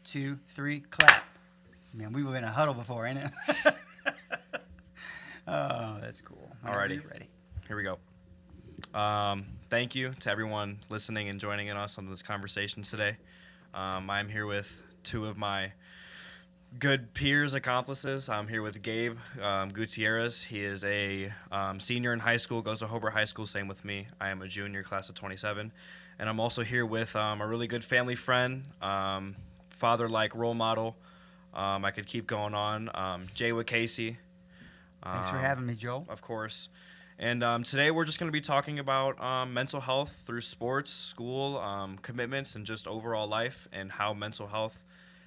2, 3, clap. Man, we were in a huddle before, ain't it? Oh, that's cool. Alrighty. You're ready. Here we go. Thank you to everyone listening and joining in us on this conversation today. I'm here with two of my good peers, accomplices. I'm here with Gabe Gutierrez. He is a senior in high school, goes to Hobart High School, same with me. I am a junior, class of 27. And I'm also here with a really good family friend, father-like role model. I could keep going on. Jay Casey. Thanks for having me, Joel. Of course. And today we're just going to be talking about mental health through sports, school, commitments, and just overall life, and how mental health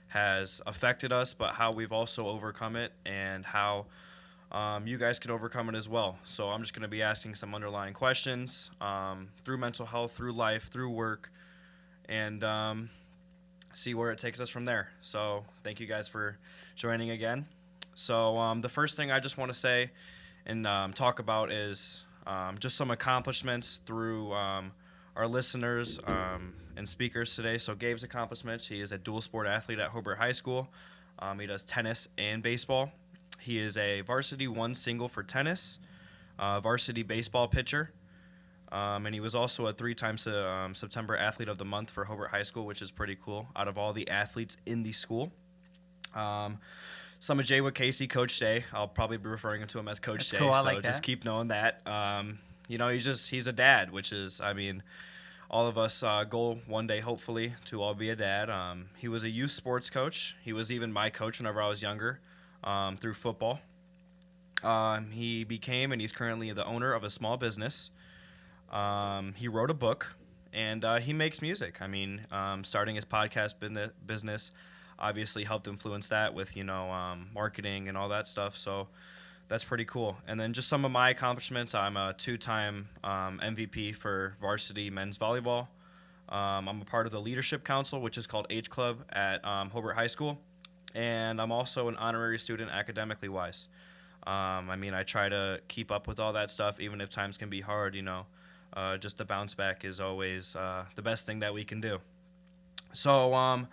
has affected us, but how we've also overcome it, and how you guys could overcome it as well. So I'm just going to be asking some underlying questions through mental health, through life, through work, and see where it takes us from there. So thank you guys for joining again. So the first thing I just want to say and talk about is just some accomplishments through our listeners and speakers today. So Gabe's accomplishments: he is a dual sport athlete at Hobart High School. He does tennis and baseball. He is a varsity 1 single for tennis, varsity baseball pitcher, and he was also a 3-time September Athlete of the Month for Hobart High School, which is pretty cool out of all the athletes in the school. Some of Jay Casey, Coach Jay. I'll probably be referring to him as Coach Jay. Cool. I so like just that. keep knowing that. He's a dad, which is, all of us goal one day, hopefully, to all be a dad. He was a youth sports coach. He was even my coach whenever I was younger through football. He became, and he's currently the owner of a small business. He wrote a book, and he makes music. Starting his podcast business obviously helped influence that with, marketing and all that stuff. So that's pretty cool. And then just some of my accomplishments: I'm a 2-time MVP for varsity men's volleyball. I'm a part of the Leadership Council, which is called H Club at Hobart High School. And I'm also an honorary student academically wise. I try to keep up with all that stuff, even if times can be hard, just the bounce back is always the best thing that we can do. So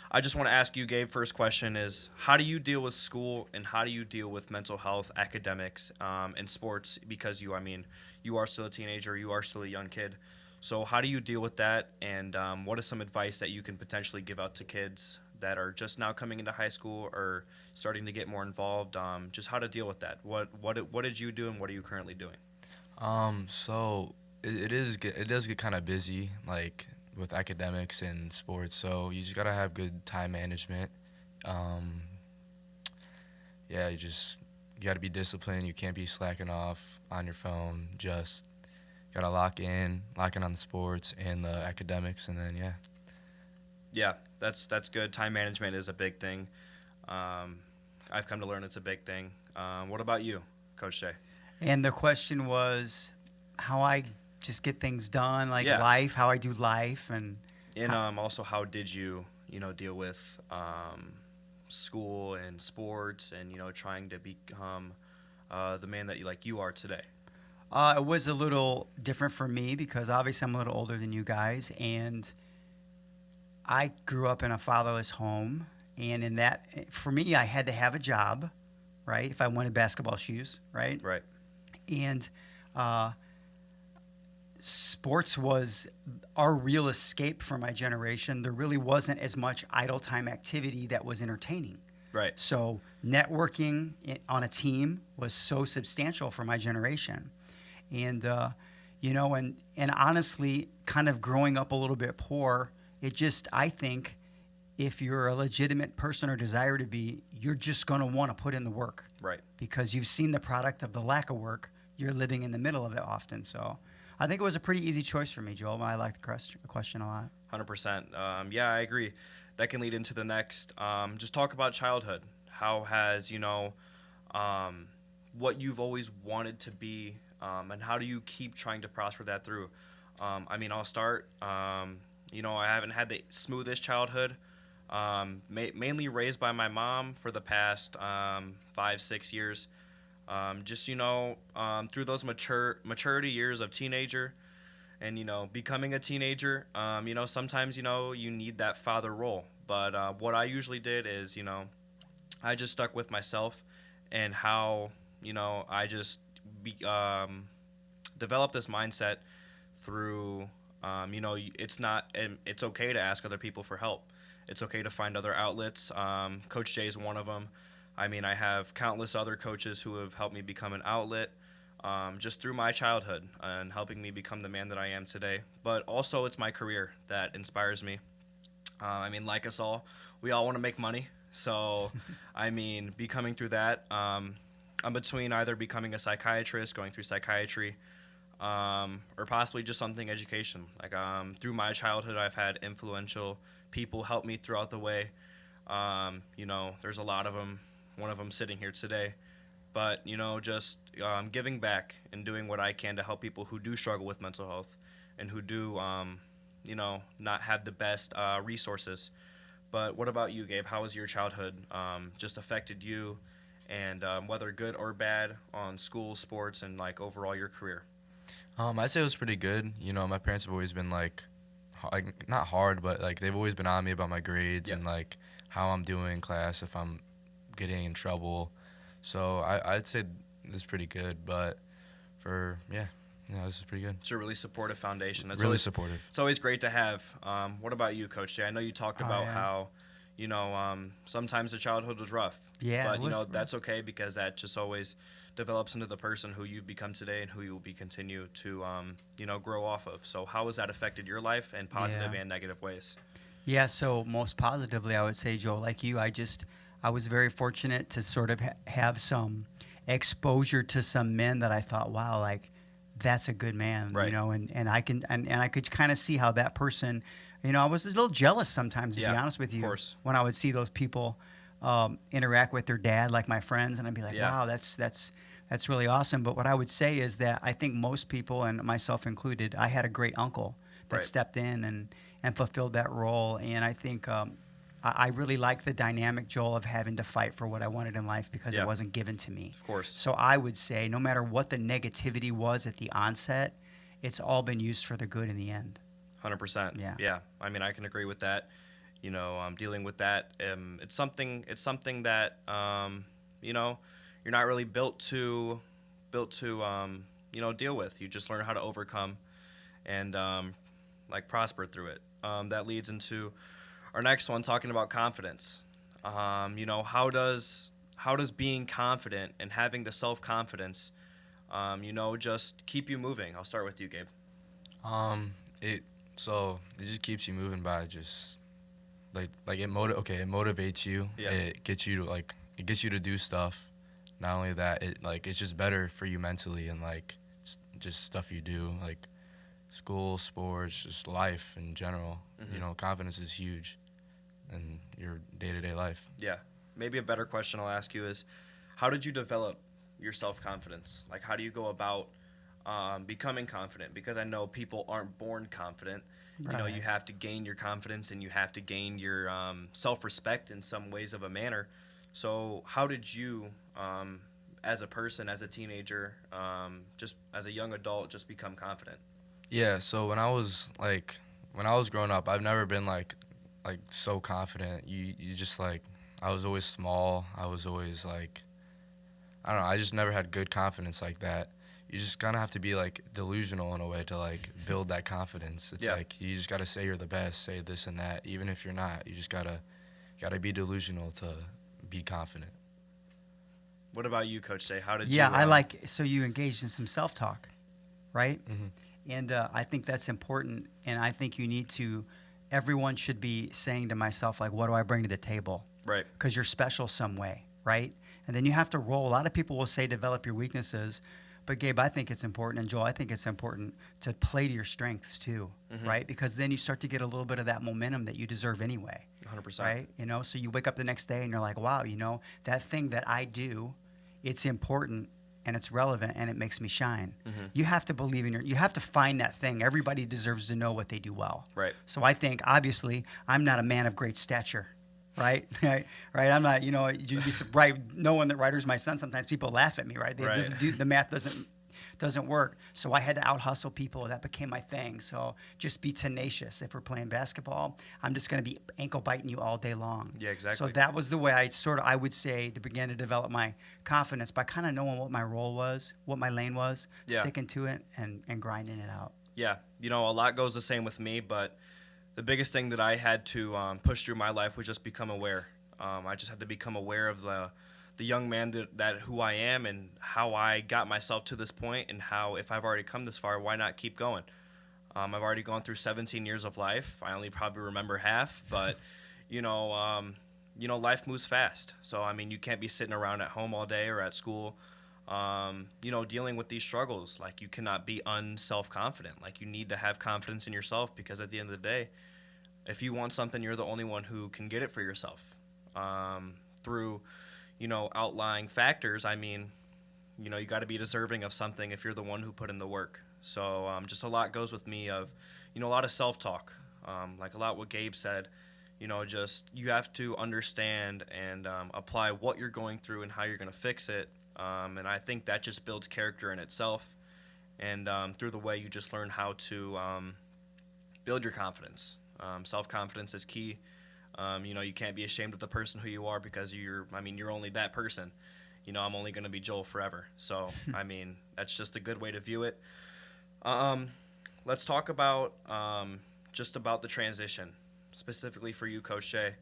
I just want to ask you, Gabe, first question is, how do you deal with school, and how do you deal with mental health, academics, and sports? Because you are still a teenager, you are still a young kid. So how do you deal with that, and what is some advice that you can potentially give out to kids that are just now coming into high school or starting to get more involved? Just how to deal with that. What did you do, and what are you currently doing? So it does get kind of busy, like with academics and sports. So you just gotta have good time management. You gotta be disciplined. You can't be slacking off on your phone. Just gotta lock in on the sports and the academics, and then Yeah, that's good. Time management is a big thing. I've come to learn it's a big thing. What about you, Coach Jay? And the question was how I just get things done, life, how I do life. And also, how did you, deal with school and sports and, trying to become the man that you are today? It was a little different for me because obviously I'm a little older than you guys, and I grew up in a fatherless home, and in that, for me, I had to have a job, right? If I wanted basketball shoes, right? Right. And sports was our real escape for my generation. There really wasn't as much idle time activity that was entertaining. Right. So networking on a team was so substantial for my generation. And, and honestly, kind of growing up a little bit poor, I think if you're a legitimate person or desire to be, you're just going to want to put in the work. Right. Because you've seen the product of the lack of work. You're living in the middle of it often. So I think it was a pretty easy choice for me, Joel. I like the question a lot. 100%. I agree. That can lead into the next. Just talk about childhood. How has, what you've always wanted to be, and how do you keep trying to prosper that through? I'll start. I haven't had the smoothest childhood. Mainly raised by my mom for the past 5-6 years. Through those maturity years of teenager and, becoming a teenager, sometimes, you need that father role. But what I usually did is, I just stuck with myself and how, I just developed this mindset through, it's okay to ask other people for help. It's okay to find other outlets. Coach Jay is one of them. I mean, I have countless other coaches who have helped me become an outlet just through my childhood and helping me become the man that I am today. But also, it's my career that inspires me. I mean, like us all, we all want to make money. So, I mean, becoming through that, I'm between either becoming a psychiatrist, going through psychiatry, or possibly just something education. Like through my childhood, I've had influential people help me throughout the way. There's a lot of them. One of them sitting here today. But, just giving back and doing what I can to help people who do struggle with mental health and who do, not have the best resources. But what about you, Gabe? How has your childhood just affected you, and whether good or bad, on school, sports, and, like, overall your career? I'd say it was pretty good. My parents have always been, like not hard, but, like, they've always been on me about my grades and, like, how I'm doing in class, if I'm getting in trouble. So I'd say this is pretty good, but this is pretty good. It's a really supportive foundation. It's really always supportive. It's always great to have. What about you, Coach Jay? I know you talked about how, sometimes the childhood was rough. Yeah, but that's okay, because that just always develops into the person who you've become today and who you will continue to, grow off of. So how has that affected your life in positive and negative ways? Yeah, so most positively, I would say, Joe, like you, I was very fortunate to sort of have some exposure to some men that I thought, wow, like, that's a good man, right. And I could kind of see how that person, I was a little jealous sometimes, to be honest with you, of course. when I would see those people interact with their dad, like my friends, and I'd be like, wow, that's really awesome. But what I would say is that I think most people, and myself included, I had a great uncle that stepped in and fulfilled that role. And I think I really like the dynamic, Joel, of having to fight for what I wanted in life because it wasn't given to me. Of course. So I would say no matter what the negativity was at the onset, it's all been used for the good in the end. 100%. Yeah. Yeah. I mean, I can agree with that. Dealing with that, it's something that, you're not really built to deal with. You just learn how to overcome and, prosper through it. That leads into our next one, talking about confidence. How does being confident and having the self-confidence, just keep you moving? I'll start with you, Gabe. It just keeps you moving by just it motivates you. Yeah. It gets you to do stuff. Not only that, it's just better for you mentally and just stuff you do, like school, sports, just life in general. Mm-hmm. Confidence is huge in your day-to-day life. Yeah. Maybe a better question I'll ask you is, how did you develop your self-confidence? Like, how do you go about becoming confident? Because I know people aren't born confident. Right. You have to gain your confidence and you have to gain your self-respect in some ways of a manner. So how did you, as a person, as a teenager, just as a young adult, just become confident? Yeah, so when I was growing up, I've never been so confident. You just I was always small. I was always I don't know, I just never had good confidence like that. You just kind of have to be delusional in a way to build that confidence. It's you just got to say you're the best, say this and that, even if you're not. You just got to be delusional to be confident. What about you, Coach Jay? How did you? Yeah, so you engaged in some self-talk, right? Mm-hmm. And I think that's important. And I think you need to, everyone should be saying to myself, what do I bring to the table? Right. Because you're special some way, right? And then you have to roll. A lot of people will say develop your weaknesses. But Gabe, I think it's important, and Joel, I think it's important to play to your strengths too, right? Because then you start to get a little bit of that momentum that you deserve anyway. 100%. Right? So you wake up the next day and you're like, wow, that thing that I do, it's important and it's relevant and it makes me shine. Mm-hmm. You have to believe in you have to find that thing. Everybody deserves to know what they do well. Right. So I think, obviously, I'm not a man of great stature. Right, right. I'm not. You'd be right. Knowing that writer's my son, sometimes people laugh at me. Right, the math doesn't work. So I had to out hustle people. That became my thing. So just be tenacious. If we're playing basketball, I'm just going to be ankle biting you all day long. Yeah, exactly. So that was the way I would say, to begin to develop my confidence by kind of knowing what my role was, what my lane was, Yeah. sticking to it and grinding it out. Yeah, a lot goes the same with me, but the biggest thing that I had to push through my life was just become aware. I just had to become aware of the young man that who I am and how I got myself to this point, and how, if I've already come this far, why not keep going? I've already gone through 17 years of life. I only probably remember half, but life moves fast. So I mean, you can't be sitting around at home all day or at school, dealing with these struggles. Like, you cannot be self-confident. Like, you need to have confidence in yourself, because at the end of the day, if you want something, you're the only one who can get it for yourself. Through outlying factors, I mean, you got to be deserving of something if you're the one who put in the work. So just a lot goes with me of, a lot of self-talk, like a lot what Gabe said, just you have to understand and apply what you're going through and how you're going to fix it. And I think that just builds character in itself. And through the way you just learn how to build your confidence. Self-confidence is key. You can't be ashamed of the person who you are, because you're only that person. I'm only going to be Joel forever. So, I mean, that's just a good way to view it. Let's talk about just about the transition, specifically for you, Coach Jay.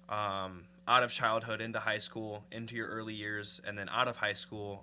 Out of childhood into high school, into your early years, and then out of high school,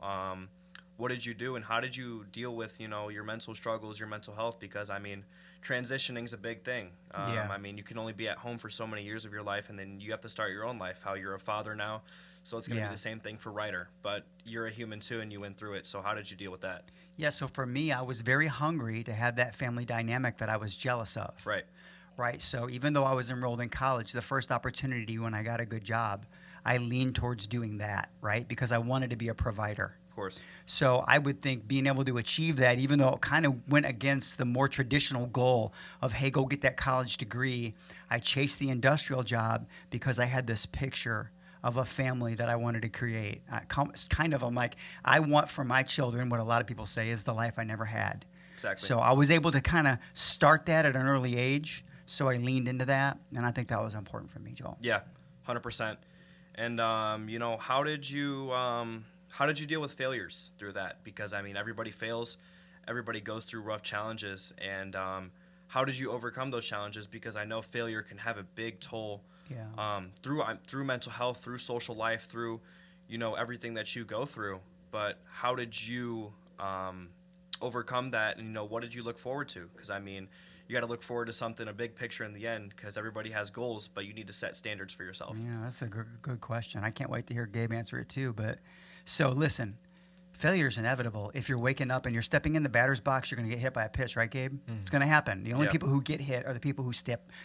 what did you do, and how did you deal with, your mental struggles, your mental health? Because, I mean, transitioning is a big thing. Yeah. I mean, you can only be at home for so many years of your life, and then you have to start your own life. How you're a father now, so it's going to be the same thing for Ryder. But you're a human too, and you went through it. So how did you deal with that? Yeah, so for me, I was very hungry to have that family dynamic that I was jealous of. Right. So even though I was enrolled in college, the first opportunity when I got a good job, I leaned towards doing that, right? Because I wanted to be a provider. Of course. So I would think being able to achieve that, even though it kind of went against the more traditional goal of, hey, go get that college degree, I chased the industrial job because I had this picture of a family that I wanted to create. I'm like, I want for my children what a lot of people say is the life I never had. Exactly. So I was able to kind of start that at an early age. So I leaned into that, and I think that was important for me, Joel. Yeah, 100%. And how did you deal with failures through that? Because I mean, everybody fails, everybody goes through rough challenges, and how did you overcome those challenges? Because I know failure can have a big toll. Yeah. Through mental health, through social life, through everything that you go through. But how did you overcome that? And what did you look forward to? Because I mean, you got to look forward to something, a big picture in the end, because everybody has goals, but you need to set standards for yourself. Yeah, that's a good question. I can't wait to hear Gabe answer it too. But so listen, failure is inevitable. If you're waking up and you're stepping in the batter's box, you're going to get hit by a pitch, right, Gabe? Mm-hmm. It's going to happen. The only people who get hit are the people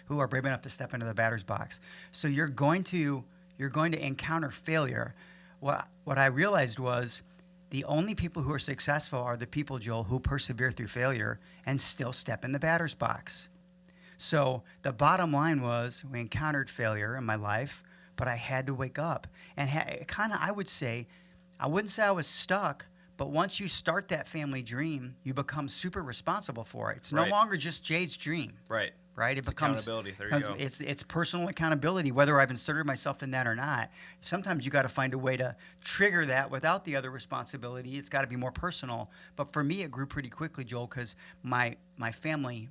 who are brave enough to step into the batter's box. So you're going to encounter failure. What I realized was the only people who are successful are the people, Joel, who persevere through failure and still step in the batter's box. So the bottom line was, we encountered failure in my life, but I had to wake up. And I wouldn't say I was stuck, but once you start that family dream, you become super responsible for it. It's no longer just Jay's dream. Right. It becomes accountability. There you go. It's personal accountability, whether I've inserted myself in that or not. Sometimes you got to find a way to trigger that without the other responsibility. It's got to be more personal. But for me, it grew pretty quickly, Joel, because my family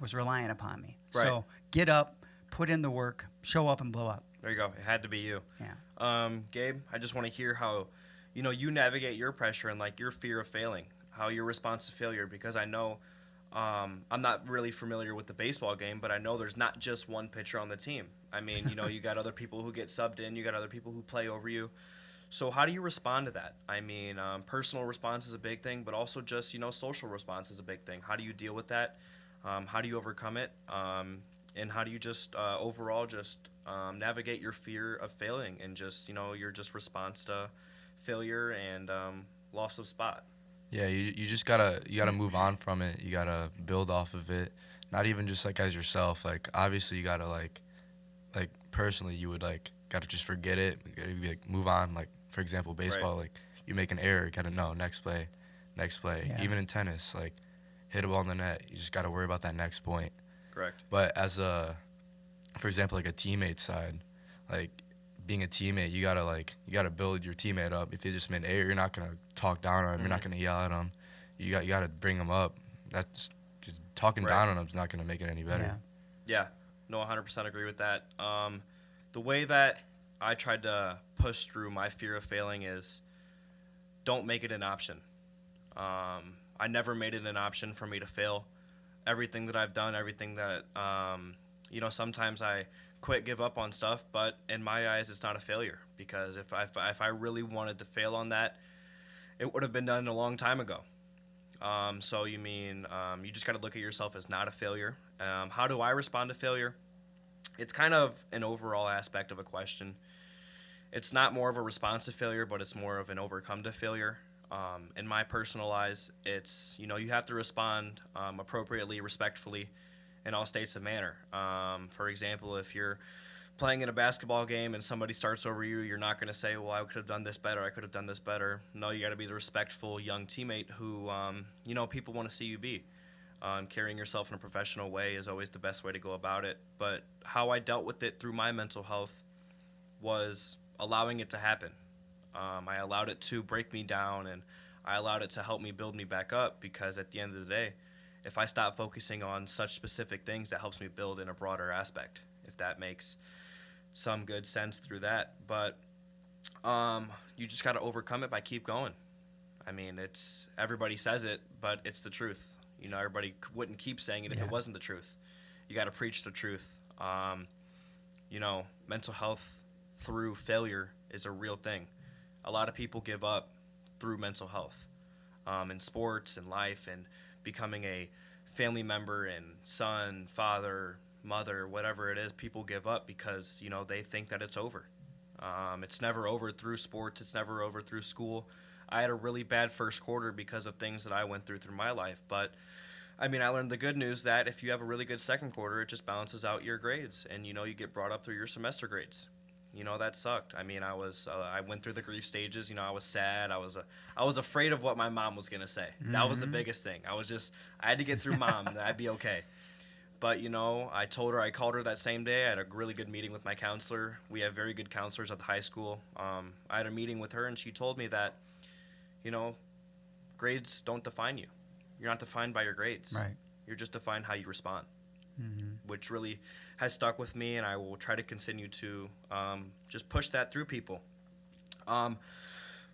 was relying upon me. Right. So get up, put in the work, show up, and blow up. There you go. It had to be you. Yeah. Gabe, I just want to hear how you navigate your pressure and like your fear of failing, how your response to failure, because I know. I'm not really familiar with the baseball game, but I know there's not just one pitcher on the team. I mean, you got other people who get subbed in, you got other people who play over you. So how do you respond to that? I mean, personal response is a big thing, but also just, social response is a big thing. How do you deal with that? How do you overcome it? And how do you just overall just navigate your fear of failing and just, your just response to failure and loss of spot? Yeah, you just gotta move on from it. You gotta build off of it. Not even just like as yourself. Like obviously you gotta like personally you would like gotta just forget it. You gotta be like move on. Like for example baseball, like you make an error, you gotta know next play, next play. Yeah. Even in tennis, like, hit a ball in the net, you just got to worry about that next point. Correct. But for example, like a teammate side, like being a teammate, you gotta build your teammate up. If they just made error, you're not gonna talk down on them. You're not gonna yell at them. You gotta bring them up. That's just talking down on them is not gonna make it any better. Yeah, no, 100% agree with that. The way that I tried to push through my fear of failing is don't make it an option. I never made it an option for me to fail. Everything that I've done, everything that, sometimes I quit, give up on stuff, but in my eyes, it's not a failure, because if I really wanted to fail on that, it would have been done a long time ago. So you just got to look at yourself as not a failure. How do I respond to failure? It's kind of an overall aspect of a question. It's not more of a response to failure, but it's more of an overcome to failure. In my personal eyes, it's, you have to respond appropriately, respectfully, in all states of manner. For example, if you're playing in a basketball game and somebody starts over you, you're not going to say, well, I could have done this better, I could have done this better. No, you got to be the respectful young teammate who, people want to see you be. Carrying yourself in a professional way is always the best way to go about it. But how I dealt with it through my mental health was allowing it to happen. I allowed it to break me down, and I allowed it to help me build me back up, because at the end of the day, if I stop focusing on such specific things, that helps me build in a broader aspect, if that makes some good sense through that. But you just got to overcome it by keep going. I mean, everybody says it, but it's the truth. Everybody wouldn't keep saying it if it wasn't the truth. You got to preach the truth. Mental health through failure is a real thing. A lot of people give up through mental health in sports and life, and becoming a family member and son, father, mother, whatever it is. People give up because they think that it's over. It's never over through sports. It's never over through school. I had a really bad first quarter because of things that I went through my life. But, I learned the good news that if you have a really good second quarter, it just balances out your grades. And, you get brought up through your semester grades. That sucked. I went through the grief stages. I was sad. I was afraid of what my mom was going to say. Mm-hmm. That was the biggest thing. I had to get through mom, and I'd be okay. But, I called her that same day. I had a really good meeting with my counselor. We have very good counselors at the high school. I had a meeting with her, and she told me that, grades don't define you. You're not defined by your grades. Right. You're just defined how you respond, which really has stuck with me, and I will try to continue to just push that through people.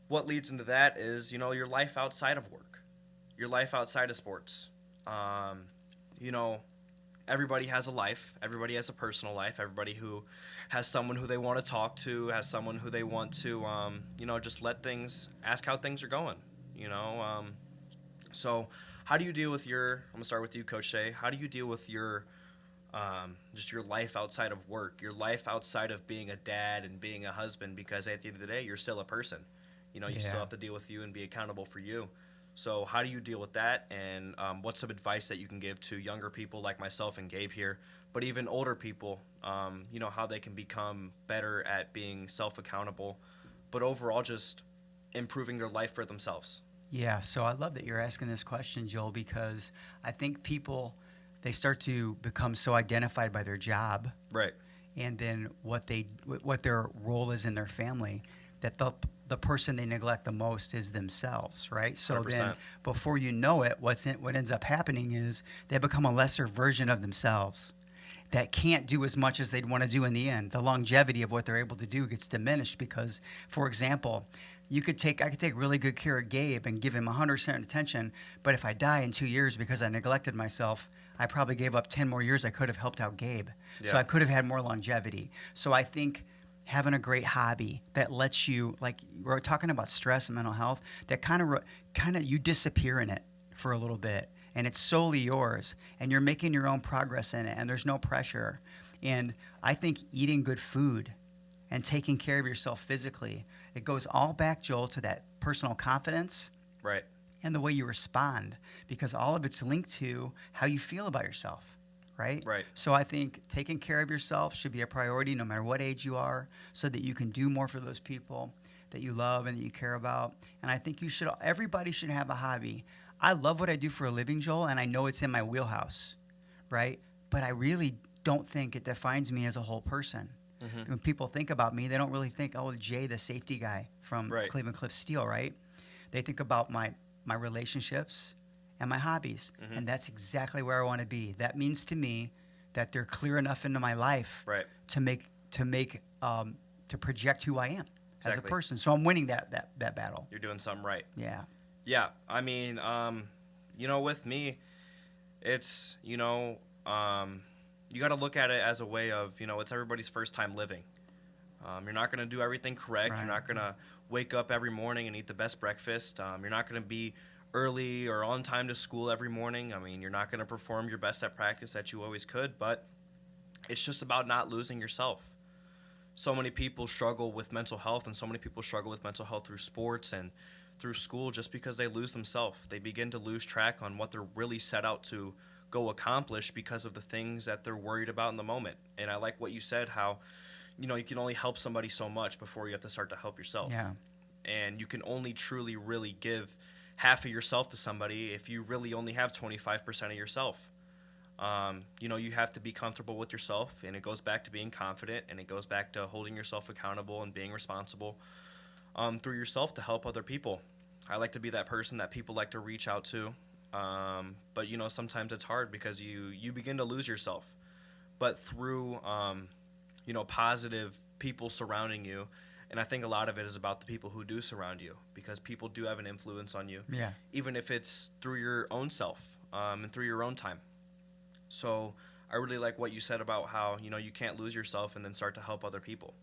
What leads into that is, your life outside of work, your life outside of sports. Everybody has a life. Everybody has a personal life. Everybody who has someone who they want to talk to, has someone who they want to, just ask how things are going, So how do you deal with I'm going to start with you, Coach Shea. How do you deal with your life outside of work, your life outside of being a dad and being a husband? Because at the end of the day, you're still a person. You still have to deal with you and be accountable for you. So how do you deal with that? And what's some advice that you can give to younger people like myself and Gabe here, but even older people, how they can become better at being self-accountable, but overall just improving their life for themselves? Yeah, so I love that you're asking this question, Joel, because I think people, they start to become so identified by their job, right, and then what their role is in their family, that the person they neglect the most is themselves, right? So 100%. Then before you know it, what ends up happening is they become a lesser version of themselves that can't do as much as they'd want to do in the end. The longevity of what they're able to do gets diminished because, for example, I could take really good care of Gabe and give him 100% attention, but if I die in 2 years because I neglected myself, I probably gave up 10 more years I could have helped out Gabe. Yeah. So I could have had more longevity. So I think having a great hobby that lets you, like we're talking about stress and mental health, that kind of you disappear in it for a little bit, and it's solely yours, and you're making your own progress in it, and there's no pressure. And I think eating good food and taking care of yourself physically, it goes all back, Joel, to that personal confidence, right, and the way you respond, because all of it's linked to how you feel about yourself, right? Right. So I think taking care of yourself should be a priority no matter what age you are, so that you can do more for those people, that you love and that you care about. And I think everybody should have a hobby. I love what I do for a living, Joel, and I know it's in my wheelhouse, right? But I really don't think it defines me as a whole person. When people think about me, they don't really think, oh, Jay, the safety guy from Cleveland Cliff Steel, right? They think about my relationships and my hobbies, and that's exactly where I want to be. That means to me that they're clear enough into my life to project who I am as a person. So I'm winning that battle. You're doing something right. Yeah. Yeah. I mean, with me, it's, you got to look at it as a way of, it's everybody's first time living. You're not going to do everything correct. Right. You're not going to wake up every morning and eat the best breakfast. You're not going to be early or on time to school every morning. I mean, you're not going to perform your best at practice that you always could, but it's just about not losing yourself. So many people struggle with mental health, and so many people struggle with mental health through sports and through school just because they lose themselves. They begin to lose track on what they're really set out to go accomplish because of the things that they're worried about in the moment. And I like what you said, how, you can only help somebody so much before you have to start to help yourself. Yeah. And you can only truly, really give half of yourself to somebody if you really only have 25% of yourself. You have to be comfortable with yourself, and it goes back to being confident, and it goes back to holding yourself accountable and being responsible through yourself to help other people. I like to be that person that people like to reach out to. But sometimes it's hard because you begin to lose yourself. But through positive people surrounding you, and I think a lot of it is about the people who do surround you, because people do have an influence on you. Yeah. Even if it's through your own self and through your own time. So I really like what you said about how you can't lose yourself and then start to help other people.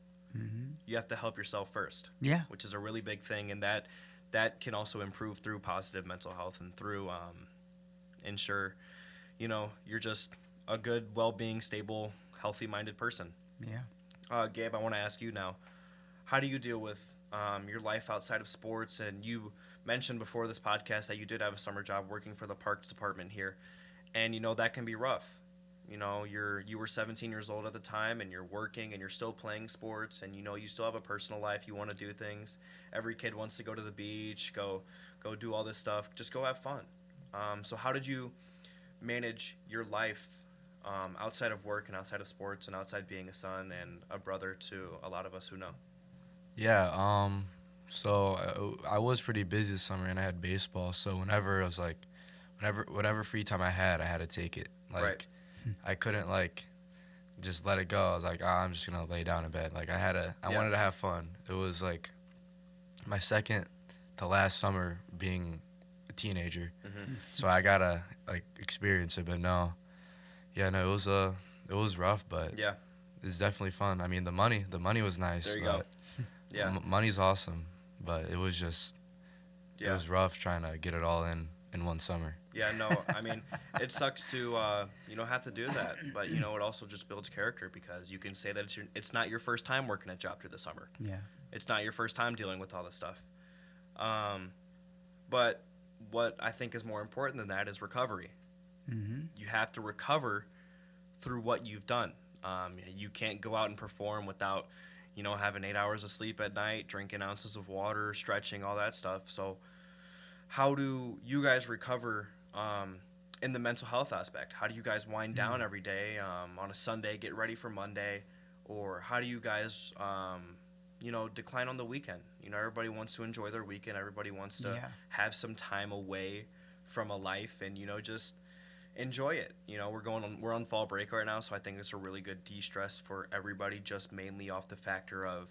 You have to help yourself first. Yeah. Which is a really big thing, and that can also improve through positive mental health and through ensure, you're just a good, well-being, stable, healthy-minded person. Yeah. Gabe, I want to ask you now, how do you deal with your life outside of sports? And you mentioned before this podcast that you did have a summer job working for the parks department here, and that can be rough. You were 17 years old at the time, and you're working, and you're still playing sports, and you still have a personal life. You want to do things. Every kid wants to go to the beach, go do all this stuff. Just go have fun. So how did you manage your life outside of work and outside of sports and outside being a son and a brother to a lot of us who know? Yeah. So I was pretty busy this summer, and I had baseball. So whenever whatever free time I had to take it. Right. I couldn't just let it go. I was like, I'm just gonna lay down in bed. I wanted to have fun. It was my second to last summer being a teenager, so I gotta experience it. But it was rough, but yeah, it's definitely fun. I mean, the money was nice. There you go. Yeah, money's awesome, but it was just it was rough trying to get it all in one summer. Yeah, no, I mean, it sucks to have to do that, but it also just builds character, because you can say that it's not your first time working a job through the summer. Yeah, it's not your first time dealing with all this stuff. But what I think is more important than that is recovery. You have to recover through what you've done. You can't go out and perform without having 8 hours of sleep at night, drinking ounces of water, stretching, all that stuff. So how do you guys recover in the mental health aspect? How do you guys wind down every day on a Sunday, get ready for Monday? Or how do you guys, decline on the weekend? Everybody wants to enjoy their weekend. Everybody wants to have some time away from a life and, just enjoy it. We're on fall break right now, so I think it's a really good de-stress for everybody, just mainly off the factor of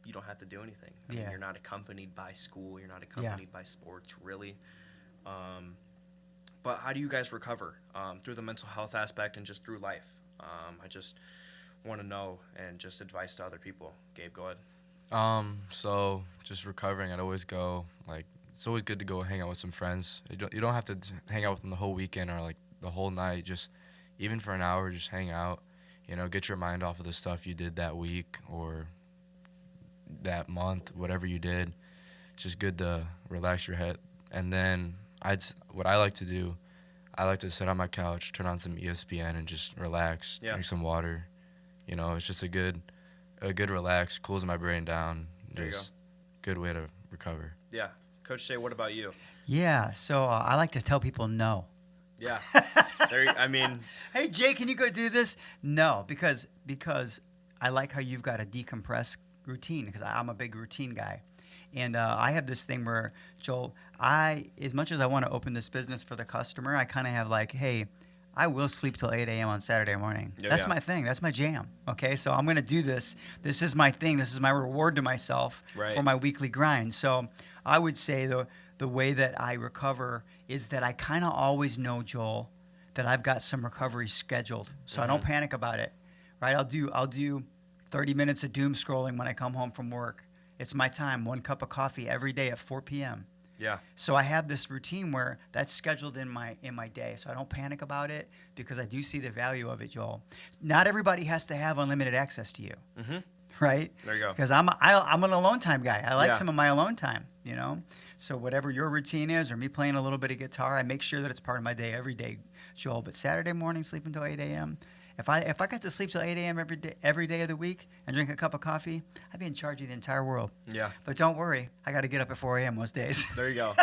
you don't have to do anything. I mean, you're not accompanied by school. You're not accompanied by sports, really. But how do you guys recover through the mental health aspect and just through life? I just want to know, and just advice to other people. Gabe, go ahead. So just recovering, I'd always go, it's always good to go hang out with some friends. You don't have to hang out with them the whole weekend or the whole night. Just even for an hour, just hang out, get your mind off of the stuff you did that week or that month, whatever you did. It's just good to relax your head. And then what I like to do, I like to sit on my couch, turn on some ESPN, and just relax, drink some water. It's just a good relax, cools my brain down. There you go. good way to recover. Yeah. Coach Jay, what about you? Yeah, so I like to tell people no. Yeah. I mean, Hey, Jay, can you go do this? No, because I like how you've got a decompress routine, because I'm a big routine guy. And I have this thing where, Joel, as much as I want to open this business for the customer, I kind of have like, hey, I will sleep till 8 a.m. on Saturday morning. That's my thing. That's my jam. Okay, so I'm going to do this. This is my thing. This is my reward to myself for my weekly grind. So I would say the way that I recover is that I kind of always know, Joel, that I've got some recovery scheduled. So I don't panic about it, right? I'll do 30 minutes of doom scrolling when I come home from work. It's my time, 1 cup of coffee every day at 4 p.m. Yeah. So I have this routine where that's scheduled in my day. So I don't panic about it, because I do see the value of it, Joel. Not everybody has to have unlimited access to you, right? There you go. Because I'm an alone time guy. I like some of my alone time, you know? So whatever your routine is, or me playing a little bit of guitar, I make sure that it's part of my day every day, Joel. But Saturday morning, sleep until 8 a.m., If I got to sleep till 8 a.m. every day of the week and drink a cup of coffee, I'd be in charge of the entire world. Yeah. But don't worry, I got to get up at 4 a.m. most days. There you go.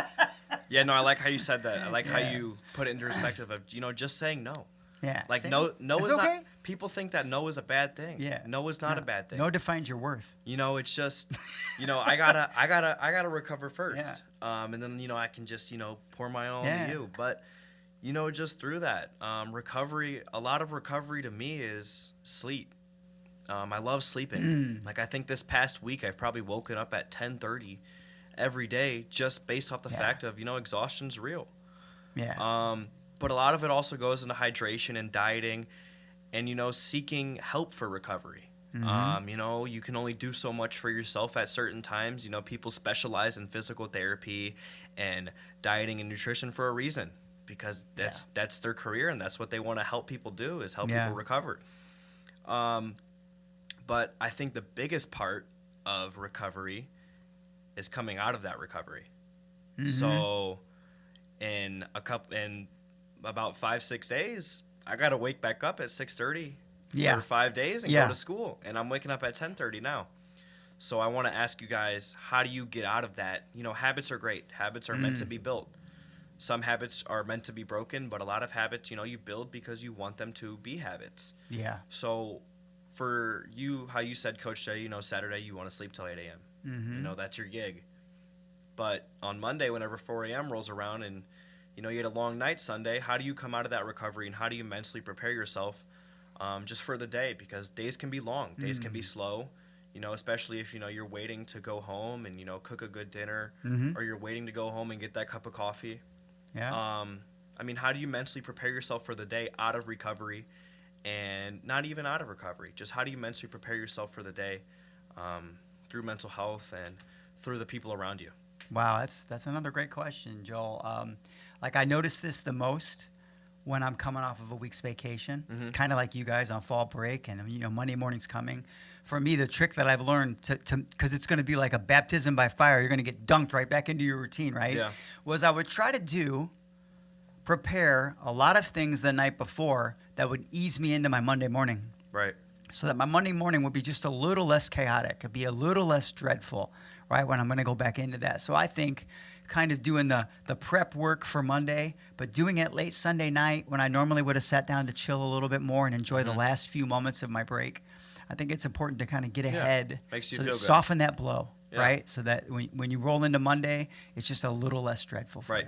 Yeah, no, I like how you said that. I like how you put it into perspective of, just saying no. Yeah. Like no is okay. not. People think that no is a bad thing. Yeah. No is not a bad thing. No defines your worth. It's just, I gotta recover first. Yeah. And then I can just pour my all into you. But just through that recovery, a lot of recovery to me is sleep. I love sleeping. Like I think this past week I've probably woken up at 10:30 every day just based off the fact of exhaustion's real. Yeah. But a lot of it also goes into hydration and dieting and, seeking help for recovery. You can only do so much for yourself at certain times. People specialize in physical therapy and dieting and nutrition for a reason, because that's their career and that's what they want to help people do, is help people recover. But I think the biggest part of recovery is coming out of that recovery. So in about 5-6 days, I got to wake back up at 6:30 for 5 days and go to school. And I'm waking up at 10:30 now. So I want to ask you guys, how do you get out of that? Habits are great. Habits are meant to be built. Some habits are meant to be broken, but a lot of habits, you build because you want them to be habits. Yeah. So for you, how you said, Coach Jay, Saturday you want to sleep till 8 a.m. That's your gig. But on Monday, whenever 4 a.m. rolls around and you had a long night Sunday, how do you come out of that recovery, and how do you mentally prepare yourself just for the day? Because days can be long, days can be slow, especially if you're waiting to go home and cook a good dinner, or you're waiting to go home and get that cup of coffee. Yeah. How do you mentally prepare yourself for the day out of recovery, and not even out of recovery? Just how do you mentally prepare yourself for the day through mental health and through the people around you? Wow, that's another great question, Joel. I notice this the most when I'm coming off of a week's vacation, kind of like you guys on fall break, and Monday morning's coming. For me, the trick that I've learned to because it's going to be like a baptism by fire, you're going to get dunked right back into your routine, right? Yeah. Was I would try to prepare a lot of things the night before that would ease me into my Monday morning. Right. So that my Monday morning would be just a little less chaotic. It'd be a little less dreadful, right, when I'm going to go back into that. So I think kind of doing the prep work for Monday, but doing it late Sunday night when I normally would have sat down to chill a little bit more and enjoy the last few moments of my break. I think it's important to kind of get ahead, makes you feel good. Soften that blow, right? So that when you roll into Monday, it's just a little less dreadful for you.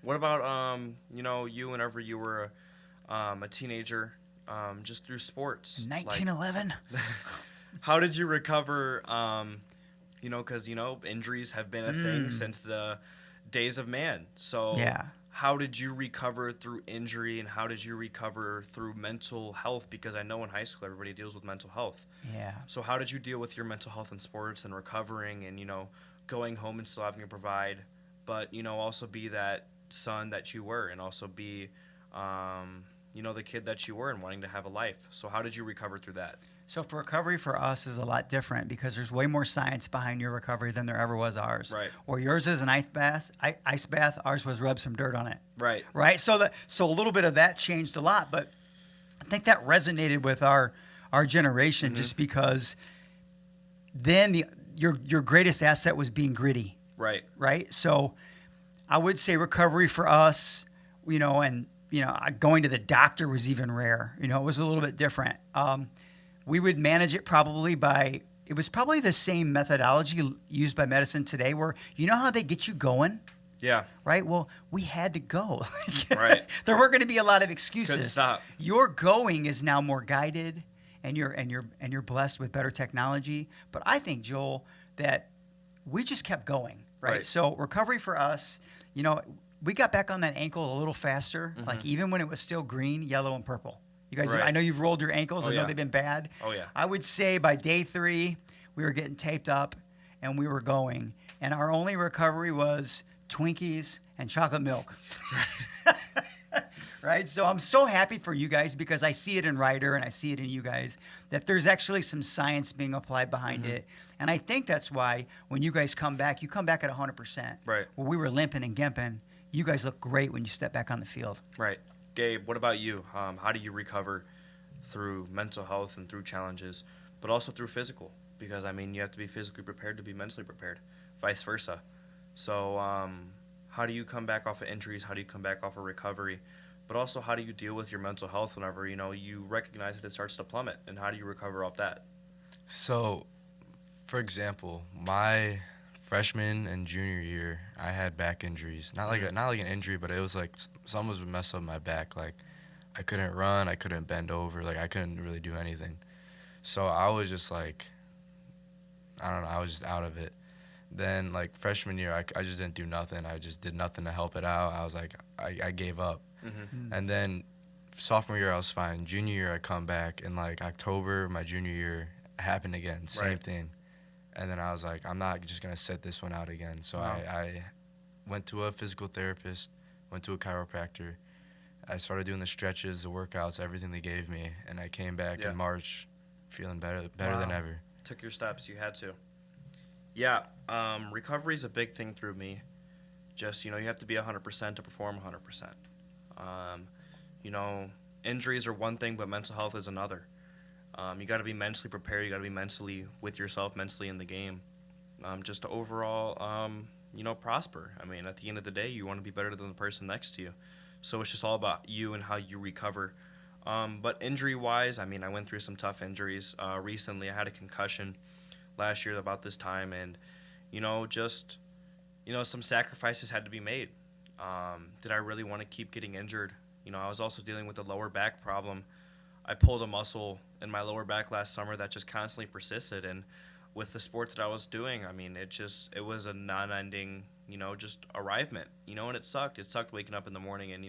What about you whenever you were a teenager, just through sports? 1911. How did you recover? Because injuries have been a thing since the days of man. So how did you recover through injury, and how did you recover through mental health? Because I know in high school everybody deals with mental health. Yeah. So how did you deal with your mental health in sports and recovering and going home and still having to provide, but also be that son that you were, and also be the kid that you were and wanting to have a life? So how did you recover through that? So for recovery for us is a lot different, because there's way more science behind your recovery than there ever was ours. Right. Or yours is an ice bath. Ours was rub some dirt on it. Right. Right. So a little bit of that changed a lot, but I think that resonated with our generation just because then your greatest asset was being gritty, Right. right? So I would say recovery for us, and going to the doctor was even rare. It was a little bit different. We would manage it probably by, it was probably the same methodology used by medicine today, where how they get you going, Yeah. right? Well, we had to go. Right. There weren't going to be a lot of excuses. Couldn't stop. Your going is now more guided, and you're blessed with better technology. But I think, Joel, that we just kept going, right? Right. So recovery for us, we got back on that ankle a little faster, Mm-hmm. like even when it was still green, yellow, and purple. You guys, Right. I know you've rolled your ankles. Oh, I know yeah. they've been bad. Oh, yeah. I would say by day 3, we were getting taped up and we were going. And our only recovery was Twinkies and chocolate milk. Right? So I'm so happy for you guys, because I see it in Ryder and I see it in you guys, that there's actually some science being applied behind Mm-hmm. it. And I think that's why when you guys come back, you come back at 100%. Right. Where we were limping and gimping, you guys look great when you step back on the field. Right. Gabe, what about you? How do you recover through mental health and through challenges, but also through physical? Because, you have to be physically prepared to be mentally prepared, vice versa. So how do you come back off of injuries? How do you come back off of recovery? But also, how do you deal with your mental health whenever, you recognize that it starts to plummet? And how do you recover off that? So, for example, my freshman and junior year, I had back injuries. Not like an injury, but it was like something was messed up my back. Like, I couldn't run, I couldn't bend over, like I couldn't really do anything. So I was just like, I don't know, I was just out of it. Then like freshman year, I just didn't do nothing. I just did nothing to help it out. I was like, I gave up. Mm-hmm. And then sophomore year, I was fine. Junior year, I come back in like October, my junior year, it happened again, same Right. thing. And then I was like, I'm not just going to sit this one out again. So Wow. I went to a physical therapist, went to a chiropractor. I started doing the stretches, the workouts, everything they gave me. And I came back Yeah. in March feeling better than Wow. ever. Took your steps. You had to. Yeah. Recovery is a big thing through me. Just, you have to be 100% to perform 100%. Injuries are one thing, but mental health is another. You got to be mentally prepared. You got to be mentally with yourself, mentally in the game, just to overall, prosper. At the end of the day, you want to be better than the person next to you. So it's just all about you and how you recover. But injury-wise, I went through some tough injuries. Recently, I had a concussion last year about this time, and, some sacrifices had to be made. Did I really want to keep getting injured? I was also dealing with a lower back problem. I pulled a muscle in my lower back last summer that just constantly persisted, and with the sport that I was doing, it was a non-ending, just arrivement, and it sucked. It sucked waking up in the morning and,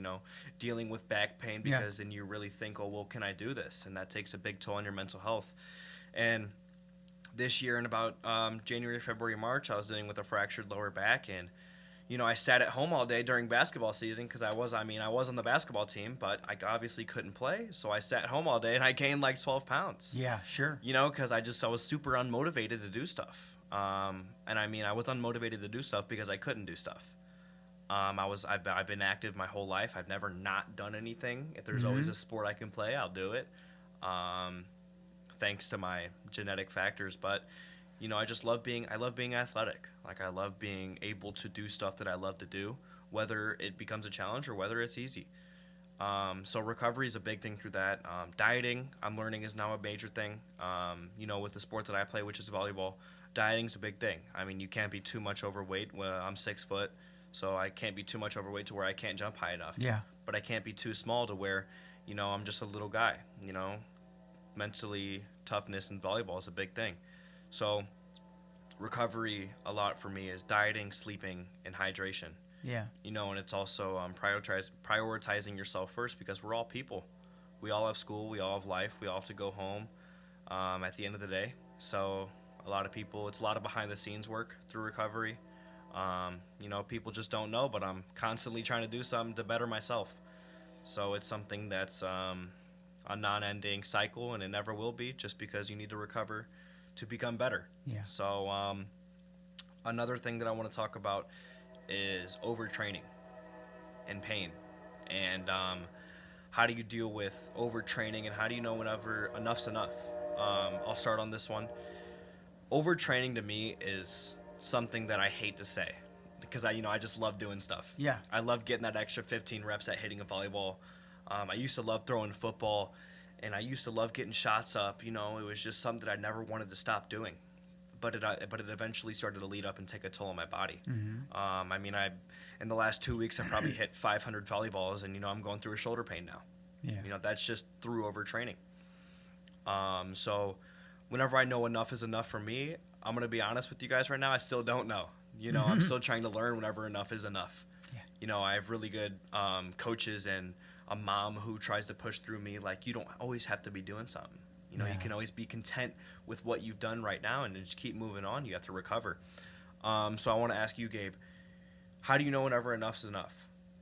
dealing with back pain, because then you really think, oh, well, can I do this? And that takes a big toll on your mental health. And this year in about January, February, March, I was dealing with a fractured lower back, and I sat at home all day during basketball season because I was on the basketball team, but I obviously couldn't play. So I sat home all day and I gained like 12 pounds. Yeah, sure. Because I was super unmotivated to do stuff. I was unmotivated to do stuff because I couldn't do stuff. I've been active my whole life. I've never not done anything. If there's always a sport I can play, I'll do it. Thanks to my genetic factors, but I love being athletic. Like, I love being able to do stuff that I love to do, whether it becomes a challenge or whether it's easy. So recovery is a big thing through that. Dieting, I'm learning, is now a major thing. With the sport that I play, which is volleyball, dieting's a big thing. You can't be too much overweight. I'm 6 foot, so I can't be too much overweight to where I can't jump high enough. Yeah. But I can't be too small to where, I'm just a little guy. Mentally, toughness in volleyball is a big thing. So recovery a lot for me is dieting, sleeping, and hydration. Yeah. And it's also prioritizing yourself first, because we're all people. We all have school. We all have life. We all have to go home at the end of the day. So a lot of people, it's a lot of behind-the-scenes work through recovery. People just don't know, but I'm constantly trying to do something to better myself. So it's something that's a non-ending cycle, and it never will be, just because you need to recover to become better. Yeah. So another thing that I want to talk about is overtraining and pain, and how do you deal with overtraining, and how do you know whenever enough's enough? I'll start on this one. overtraining to me is something that I hate to say because I just love doing stuff. Yeah. I love getting that extra 15 reps at hitting a volleyball. I used to love throwing football, and I used to love getting shots up. It was just something that I never wanted to stop doing. But it eventually started to lead up and take a toll on my body. Mm-hmm. In the last 2 weeks, I probably hit 500 volleyballs, and I'm going through a shoulder pain now. Yeah. That's just through overtraining. So whenever I know enough is enough for me, I'm gonna be honest with you guys right now. I still don't know. I'm still trying to learn whenever enough is enough. Yeah. I have really good coaches and a mom who tries to push through me. Like, you don't always have to be doing something. You can always be content with what you've done right now and just keep moving on. You have to recover. So I want to ask you, Gabe, how do you know whenever enough is enough?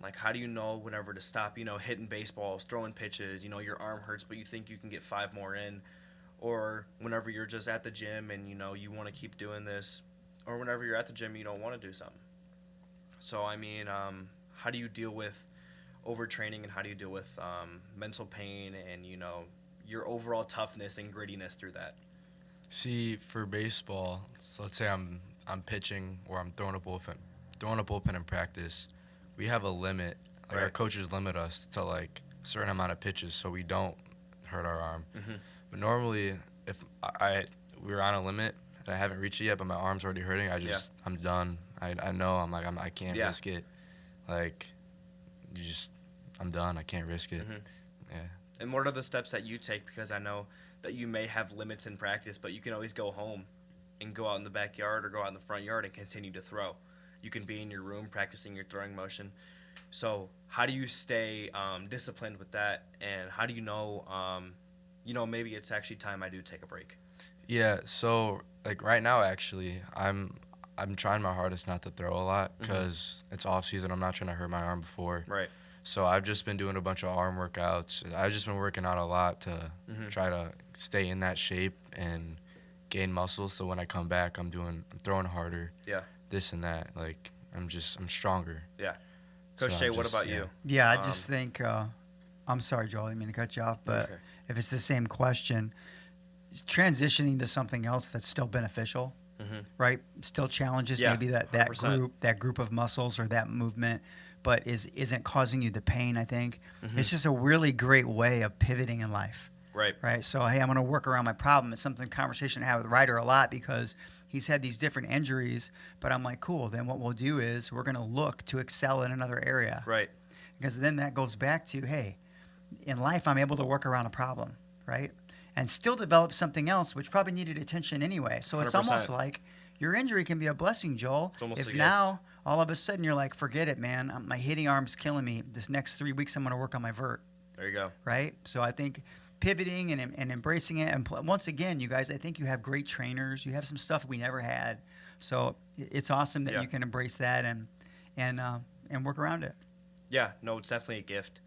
Like, how do you know whenever to stop, hitting baseballs, throwing pitches, your arm hurts, but you think you can get 5 more in? Or whenever you're just at the gym and, you want to keep doing this, or whenever you're at the gym, you don't want to do something. So, how do you deal with overtraining, and how do you deal with mental pain and, your overall toughness and grittiness through that? See, for baseball, so let's say I'm pitching or I'm throwing a bullpen in practice. We have a limit. Like, Right. Our coaches limit us to like a certain amount of pitches so we don't hurt our arm. Mm-hmm. But normally, if we're on a limit and I haven't reached it yet, but my arm's already hurting, I'm done. I know I can't risk it. Like, I'm done. I can't risk it. Mm-hmm. Yeah. And what are the steps that you take? Because I know that you may have limits in practice, but you can always go home and go out in the backyard or go out in the front yard and continue to throw. You can be in your room practicing your throwing motion. So how do you stay disciplined with that? And how do you know, maybe it's actually time I do take a break? Yeah, so like right now, actually, I'm trying my hardest not to throw a lot because it's off season. I'm not trying to hurt my arm before. Right. So I've just been doing a bunch of arm workouts. I've just been working out a lot to try to stay in that shape and gain muscle. So when I come back, I'm throwing harder. Yeah. This and that. Like, I'm stronger. Yeah. Coach Shea, what about you? Yeah, I just think, I'm sorry, Joel, I didn't mean to cut you off, but Okay. if it's the same question, transitioning to something else that's still beneficial, right? Still challenges Yeah, maybe that 100%. group of muscles or that movement, but isn't causing you the pain, I think. It's just a really great way of pivoting in life. Right. So, hey, I'm going to work around my problem. It's something conversation I have with Ryder a lot because he's had these different injuries, but I'm like, cool. Then what we'll do is we're going to look to excel in another area. Right. Because then that goes back to, hey, in life, I'm able to work around a problem, right? And still develop something else, which probably needed attention anyway. So it's 100%. almost like your injury can be a blessing, Joel. It's almost a if gift. now, all of a sudden, you're like, forget it, man. My hitting arm's killing me. This next 3 weeks, I'm going to work on my vert. There you go. Right? So I think pivoting and embracing it. And once again, you guys, I think you have great trainers. You have some stuff we never had. So it's awesome that you can embrace that and work around it. Yeah, no, it's definitely a gift.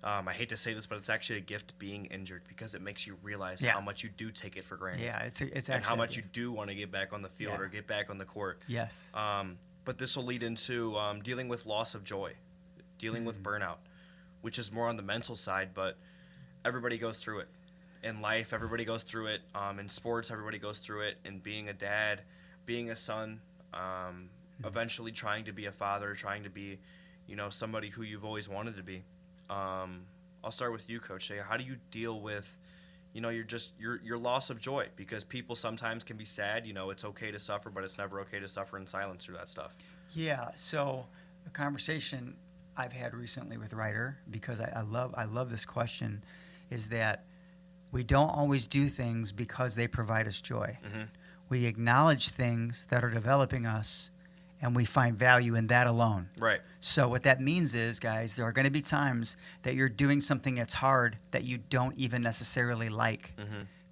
I hate to say this, but it's actually a gift being injured because it makes you realize how much you do take it for granted. Yeah, it's actually and how much you do want to get back on the field or get back on the court. Yes. But this will lead into dealing with loss of joy, dealing with burnout, which is more on the mental side, but everybody goes through it. In life, everybody goes through it. In sports, everybody goes through it. And being a dad, being a son, eventually trying to be a father, trying to be, somebody who you've always wanted to be. I'll start with you, Coach Shea. How do you deal with, your loss of joy? Because people sometimes can be sad. It's okay to suffer, but it's never okay to suffer in silence through that stuff. Yeah. So the conversation I've had recently with Ryder, because I love this question, is that we don't always do things because they provide us joy. We acknowledge things that are developing us, and we find value in that alone. Right. So what that means is, guys, there are going to be times that you're doing something that's hard that you don't even necessarily like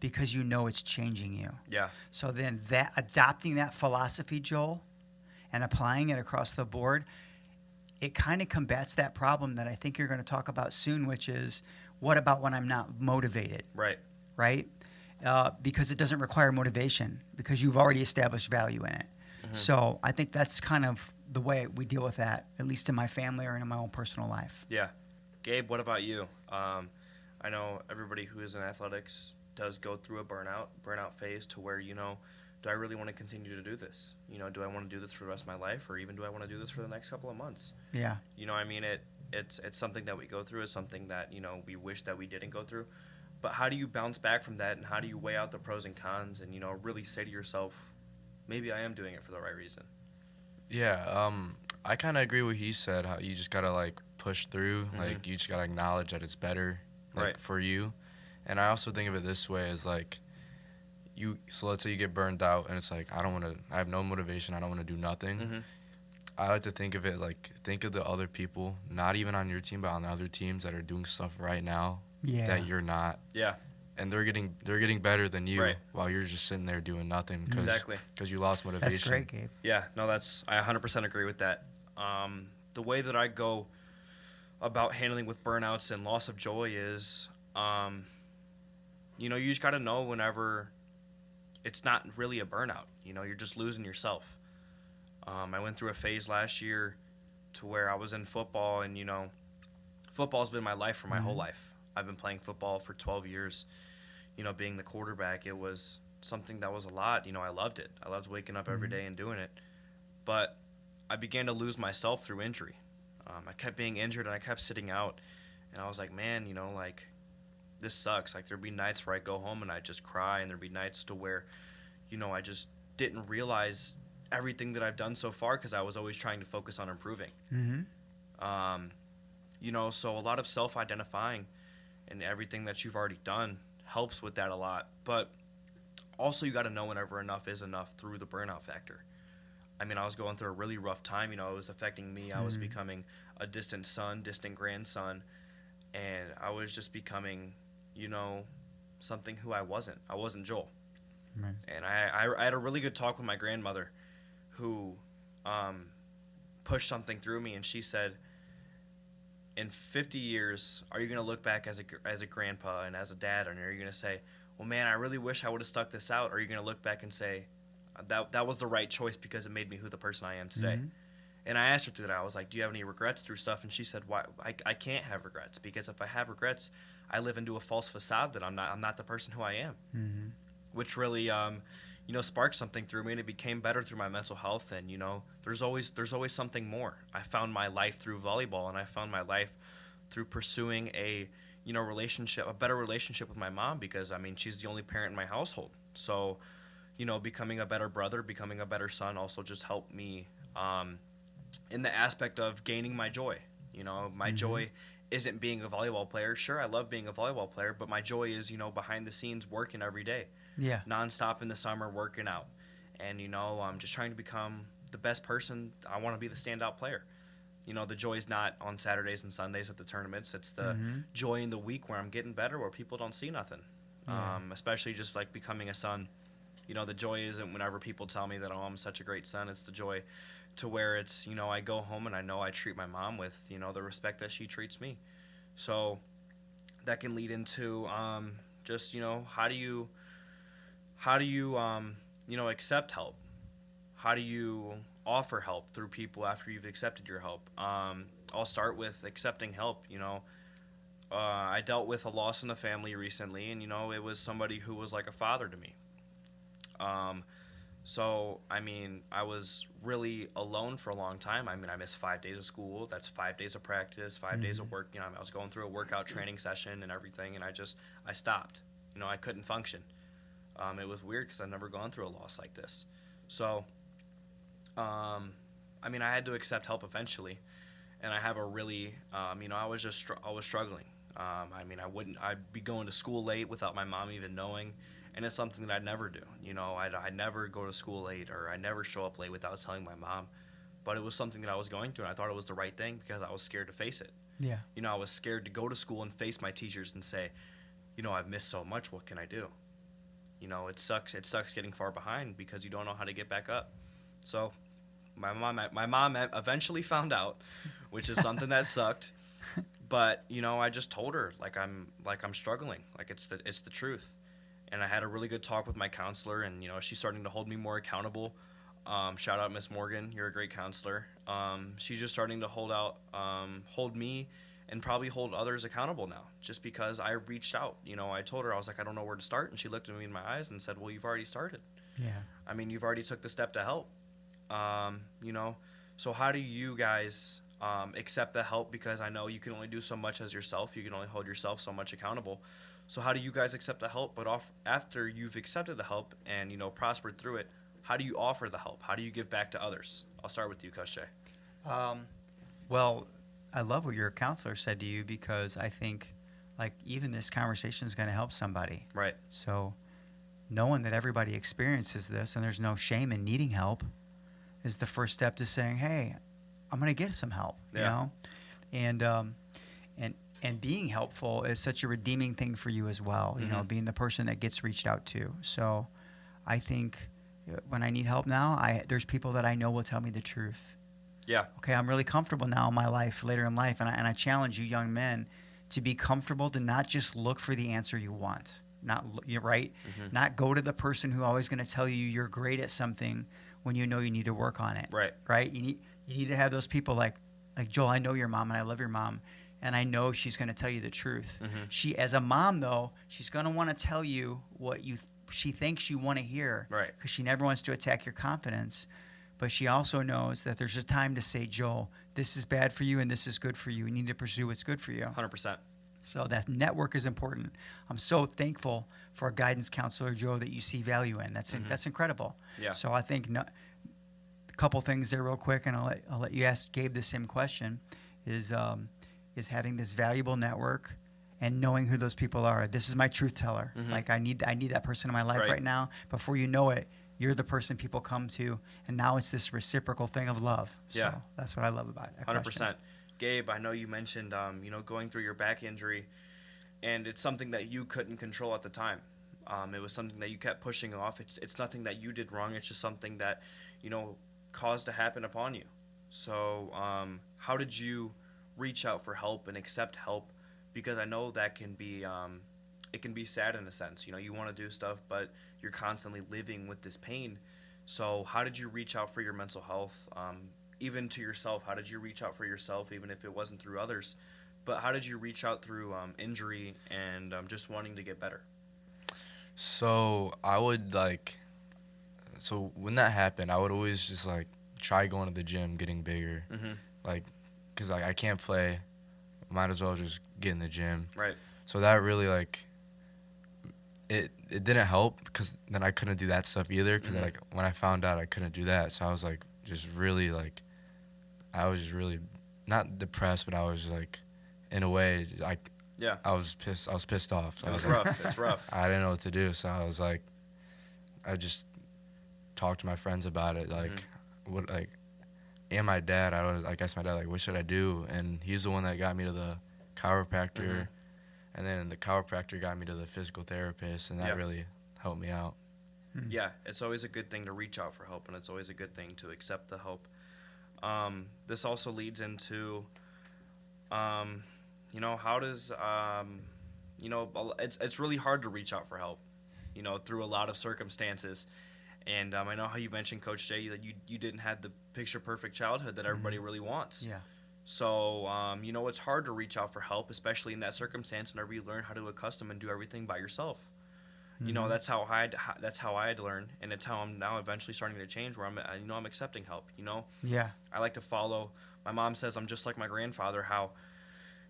because you know it's changing you. Yeah. So then adopting that philosophy, Joel, and applying it across the board, it kind of combats that problem that I think you're going to talk about soon, which is, what about when I'm not motivated? Right. Right? Because it doesn't require motivation because you've already established value in it. So I think that's kind of the way we deal with that, at least in my family or in my own personal life. Yeah. Gabe, what about you? I know everybody who is in athletics does go through a burnout phase to where, do I really want to continue to do this? You know, do I want to do this for the rest of my life, or even do I want to do this for the next couple of months? Yeah. You know, I mean, it's something that we go through. It's something that, you know, we wish that we didn't go through. But how do you bounce back from that, and how do you weigh out the pros and cons, and, you know, really say to yourself, maybe I am doing it for the right reason? Yeah, I kind of agree with what he said. How you just gotta like push through. Like you just gotta acknowledge that it's better, like Right. for you. And I also think of it this way: as like so let's say you get burned out, and it's like I have no motivation. I don't want to do nothing. I like to think of it like think of the other people, not even on your team, but on the other teams that are doing stuff right now Yeah. that you're not. Yeah. And they're getting better than you, Right. while you're just sitting there doing nothing Exactly. because you lost motivation. That's great, Gabe. Yeah, no, I 100% agree with that. The way that I go about handling with burnouts and loss of joy is, you know, you just got to know whenever it's not really a burnout. You know, you're just losing yourself. I went through a phase last year to where I was in football, and, you know, football's been my life for my whole life. I've been playing football for 12 years. You know, being the quarterback, it was something that was a lot. You know, I loved it. I loved waking up every day and doing it. But I began to lose myself through injury. I kept being injured, and I kept sitting out. And I was like, man, you know, like, this sucks. Like, there'd be nights where I go home and I just cry, and there'd be nights to where, you know, I just didn't realize everything that I've done so far because I was always trying to focus on improving. You know, so a lot of self-identifying and everything that you've already done helps with that a lot. But also you got to know whenever enough is enough through the burnout factor. I mean, I was going through a really rough time. You know, it was affecting me. I was becoming a distant son, distant grandson, and I was just becoming, you know, something who I wasn't. I wasn't Joel. Right. And I had a really good talk with my grandmother who pushed something through me, and she said, in 50 years, are you going to look back as a grandpa and as a dad, and are you going to say, well, man, I really wish I would have stuck this out? Or are you going to look back and say, that was the right choice because it made me who the person I am today? And I asked her through that. I was like, do you have any regrets through stuff? And she said, why? I can't have regrets, because if I have regrets, I live into a false facade that I'm not the person who I am. Which really, you know, sparked something through me, and it became better through my mental health. And, you know, there's always something more. I found my life through volleyball, and I found my life through pursuing a, you know, a better relationship with my mom, because, I mean, she's the only parent in my household. So, you know, becoming a better brother, becoming a better son also just helped me in the aspect of gaining my joy. You know, my joy isn't being a volleyball player. Sure, I love being a volleyball player, but my joy is, you know, behind the scenes working every day. Yeah. Nonstop in the summer, working out. And, you know, I'm just trying to become the best person. I want to be the standout player. You know, the joy is not on Saturdays and Sundays at the tournaments. It's the joy in the week where I'm getting better, where people don't see nothing. Yeah. Especially just like becoming a son. You know, the joy isn't whenever people tell me that, oh, I'm such a great son. It's the joy to where it's, you know, I go home and I know I treat my mom with, you know, the respect that she treats me. So that can lead into just, you know, how do you you know, accept help? How do you offer help through people after you've accepted your help? I'll start with accepting help. You know, I dealt with a loss in the family recently, and, you know, it was somebody who was like a father to me. So, I mean, I was really alone for a long time. I mean, I missed 5 days of school. That's 5 days of practice, 5 days of work. You know, I was going through a workout training session and everything, and I stopped. You know, I couldn't function. It was weird because I'd never gone through a loss like this. So, I mean, I had to accept help eventually, and I have a really, you know, I was struggling. I mean, I'd be going to school late without my mom even knowing, and it's something that I'd never do. You know, I'd never go to school late, or I'd never show up late without telling my mom. But it was something that I was going through, and I thought it was the right thing because I was scared to face it. Yeah. You know, I was scared to go to school and face my teachers and say, you know, I've missed so much. What can I do? You know, it sucks. It sucks getting far behind because you don't know how to get back up. So my mom eventually found out, which is something that sucked. But, you know, I just told her like I'm struggling, like it's the truth. And I had a really good talk with my counselor, and, you know, she's starting to hold me more accountable. Shout out Miss Morgan, you're a great counselor. She's just starting to hold me and probably hold others accountable now, just because I reached out. You know, I told her, I was like, I don't know where to start, and she looked at me in my eyes and said, well, you've already started. Yeah. I mean, you've already took the step to help. You know, so how do you guys accept the help? Because I know you can only do so much as yourself. You can only hold yourself so much accountable. So how do you guys accept the help? But after you've accepted the help and, you know, prospered through it, how do you offer the help? How do you give back to others? I'll start with you, Coach Jay. Well, I love what your counselor said to you, because I think, like, even this conversation is going to help somebody. Right. So knowing that everybody experiences this and there's no shame in needing help is the first step to saying, hey, I'm going to get some help, you know? And being helpful is such a redeeming thing for you as well, you know, being the person that gets reached out to. So I think when I need help now, there's people that I know will tell me the truth. Yeah. Okay, I'm really comfortable now in my life, later in life, and I challenge you young men to be comfortable, to not just look for the answer you want. You're right. Not go to the person who always going to tell you you're great at something when you know you need to work on it. Right. Right. You need to have those people like Joel. I know your mom and I love your mom, and I know she's going to tell you the truth. She, as a mom though, she's going to want to tell you what she thinks you want to hear. Right. Because she never wants to attack your confidence, but she also knows that there's a time to say, Joel, this is bad for you and this is good for you. You need to pursue what's good for you. 100%. So that network is important. I'm so thankful for a guidance counselor, Joe, that you see value in. That's incredible. Yeah. So I think a couple things there real quick, and I'll let you ask Gabe the same question, is having this valuable network and knowing who those people are. This is my truth teller. Like I need that person in my life right now. Before you know it, you're the person people come to, and now it's this reciprocal thing of love. Yeah. So that's what I love about it. 100%. Gabe, I know you mentioned, you know, going through your back injury, and it's something that you couldn't control at the time. It was something that you kept pushing off. It's nothing that you did wrong. It's just something that, you know, caused to happen upon you. So how did you reach out for help and accept help? Because I know that can be, it can be sad in a sense. You know, you want to do stuff, but you're constantly living with this pain. So how did you reach out for your mental health? Even to yourself, how did you reach out for yourself, even if it wasn't through others? But how did you reach out through injury and just wanting to get better? So I would so when that happened, I would always just try going to the gym, getting bigger. Because I can't play, might as well just get in the gym. Right. So that really it didn't help, because then I couldn't do that stuff either. Because when I found out I couldn't do that, so I was just really I was just really not depressed, but I was in a way I was pissed off. So It's rough. It's rough. I didn't know what to do, so I was I just talked to my friends about it, and my dad. I asked my dad, what should I do? And he's the one that got me to the chiropractor, and then the chiropractor got me to the physical therapist, and that really helped me out. Yeah, it's always a good thing to reach out for help, and it's always a good thing to accept the help. This also leads into, you know, how does, you know, it's really hard to reach out for help, you know, through a lot of circumstances. And I know how you mentioned, Coach Jay, that you didn't have the picture-perfect childhood that everybody really wants. Yeah. So, you know, it's hard to reach out for help, especially in that circumstance whenever you learn how to accustom and do everything by yourself. You know, that's how I had to learn, and it's how I'm now eventually starting to change, where I'm accepting help. You know, I like to follow. My mom says I'm just like my grandfather. How,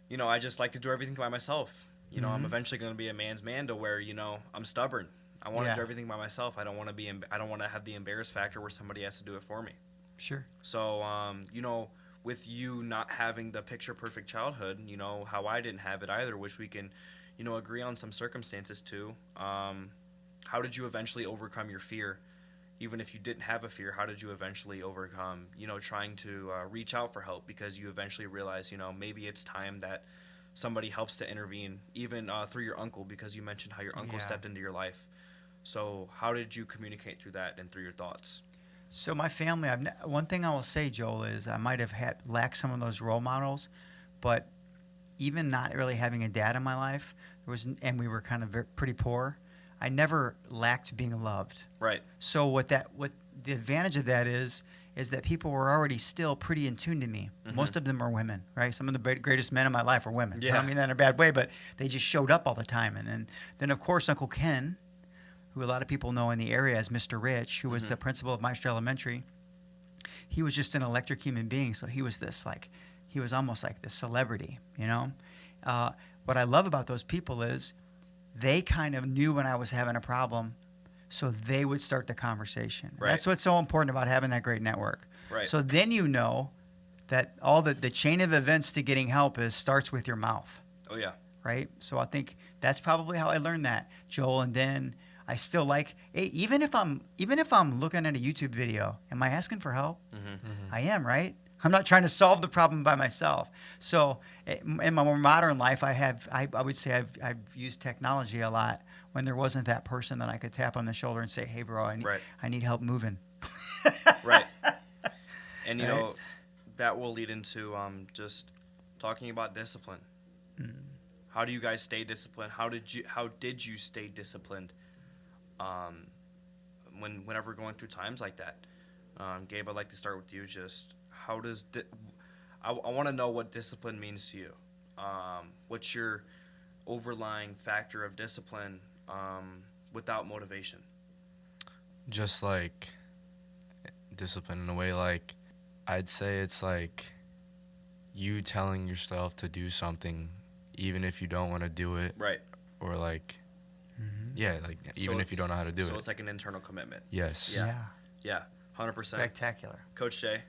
you know, I just like to do everything by myself. You know, I'm eventually going to be a man's man, to where, you know, I'm stubborn. I want to do everything by myself. I don't want to have the embarrassed factor where somebody has to do it for me. Sure. So, you know, with you not having the picture perfect childhood, you know, how I didn't have it either, which we can, you know, agree on some circumstances too. How did you eventually overcome your fear? Even if you didn't have a fear, how did you eventually overcome, you know, trying to reach out for help, because you eventually realize, you know, maybe it's time that somebody helps to intervene, even through your uncle, because you mentioned how your uncle stepped into your life. So how did you communicate through that and through your thoughts? So my family, one thing I will say, Joel, is I might have lacked some of those role models, but even not really having a dad in my life, and we were kind of pretty poor, I never lacked being loved. Right. So what the advantage of that is that people were already still pretty in tune to me. Most of them are women, right? Some of the greatest men in my life are women. Yeah. I don't mean that in a bad way, but they just showed up all the time. And then of course, Uncle Ken, who a lot of people know in the area as Mr. Rich, who was the principal of Maestro Elementary. He was just an electric human being, so he was he was almost like this celebrity, you know. What I love about those people is they kind of knew when I was having a problem, so they would start the conversation. Right. That's what's so important about having that great network. Right. So then you know that all the chain of events to getting help starts with your mouth. Oh yeah. Right? So I think that's probably how I learned that, Joel. And then I still even if I'm looking at a YouTube video, am I asking for help? I am, right? I'm not trying to solve the problem by myself. So in my more modern life, I would say I've used technology a lot when there wasn't that person that I could tap on the shoulder and say, hey, bro, I need help moving. Right. And, you know, that will lead into just talking about discipline. How do you guys stay disciplined? How did you stay disciplined whenever going through times like that? Gabe, I'd like to start with you. Just how does I want to know what discipline means to you. What's your overlying factor of discipline without motivation? Just like discipline in a way, like I'd say it's like you telling yourself to do something even if you don't want to do it. Right. Or like, yeah, like even if you don't know how to do it. So it's like an internal commitment. Yes. Yeah. 100%. Spectacular. Coach Jay,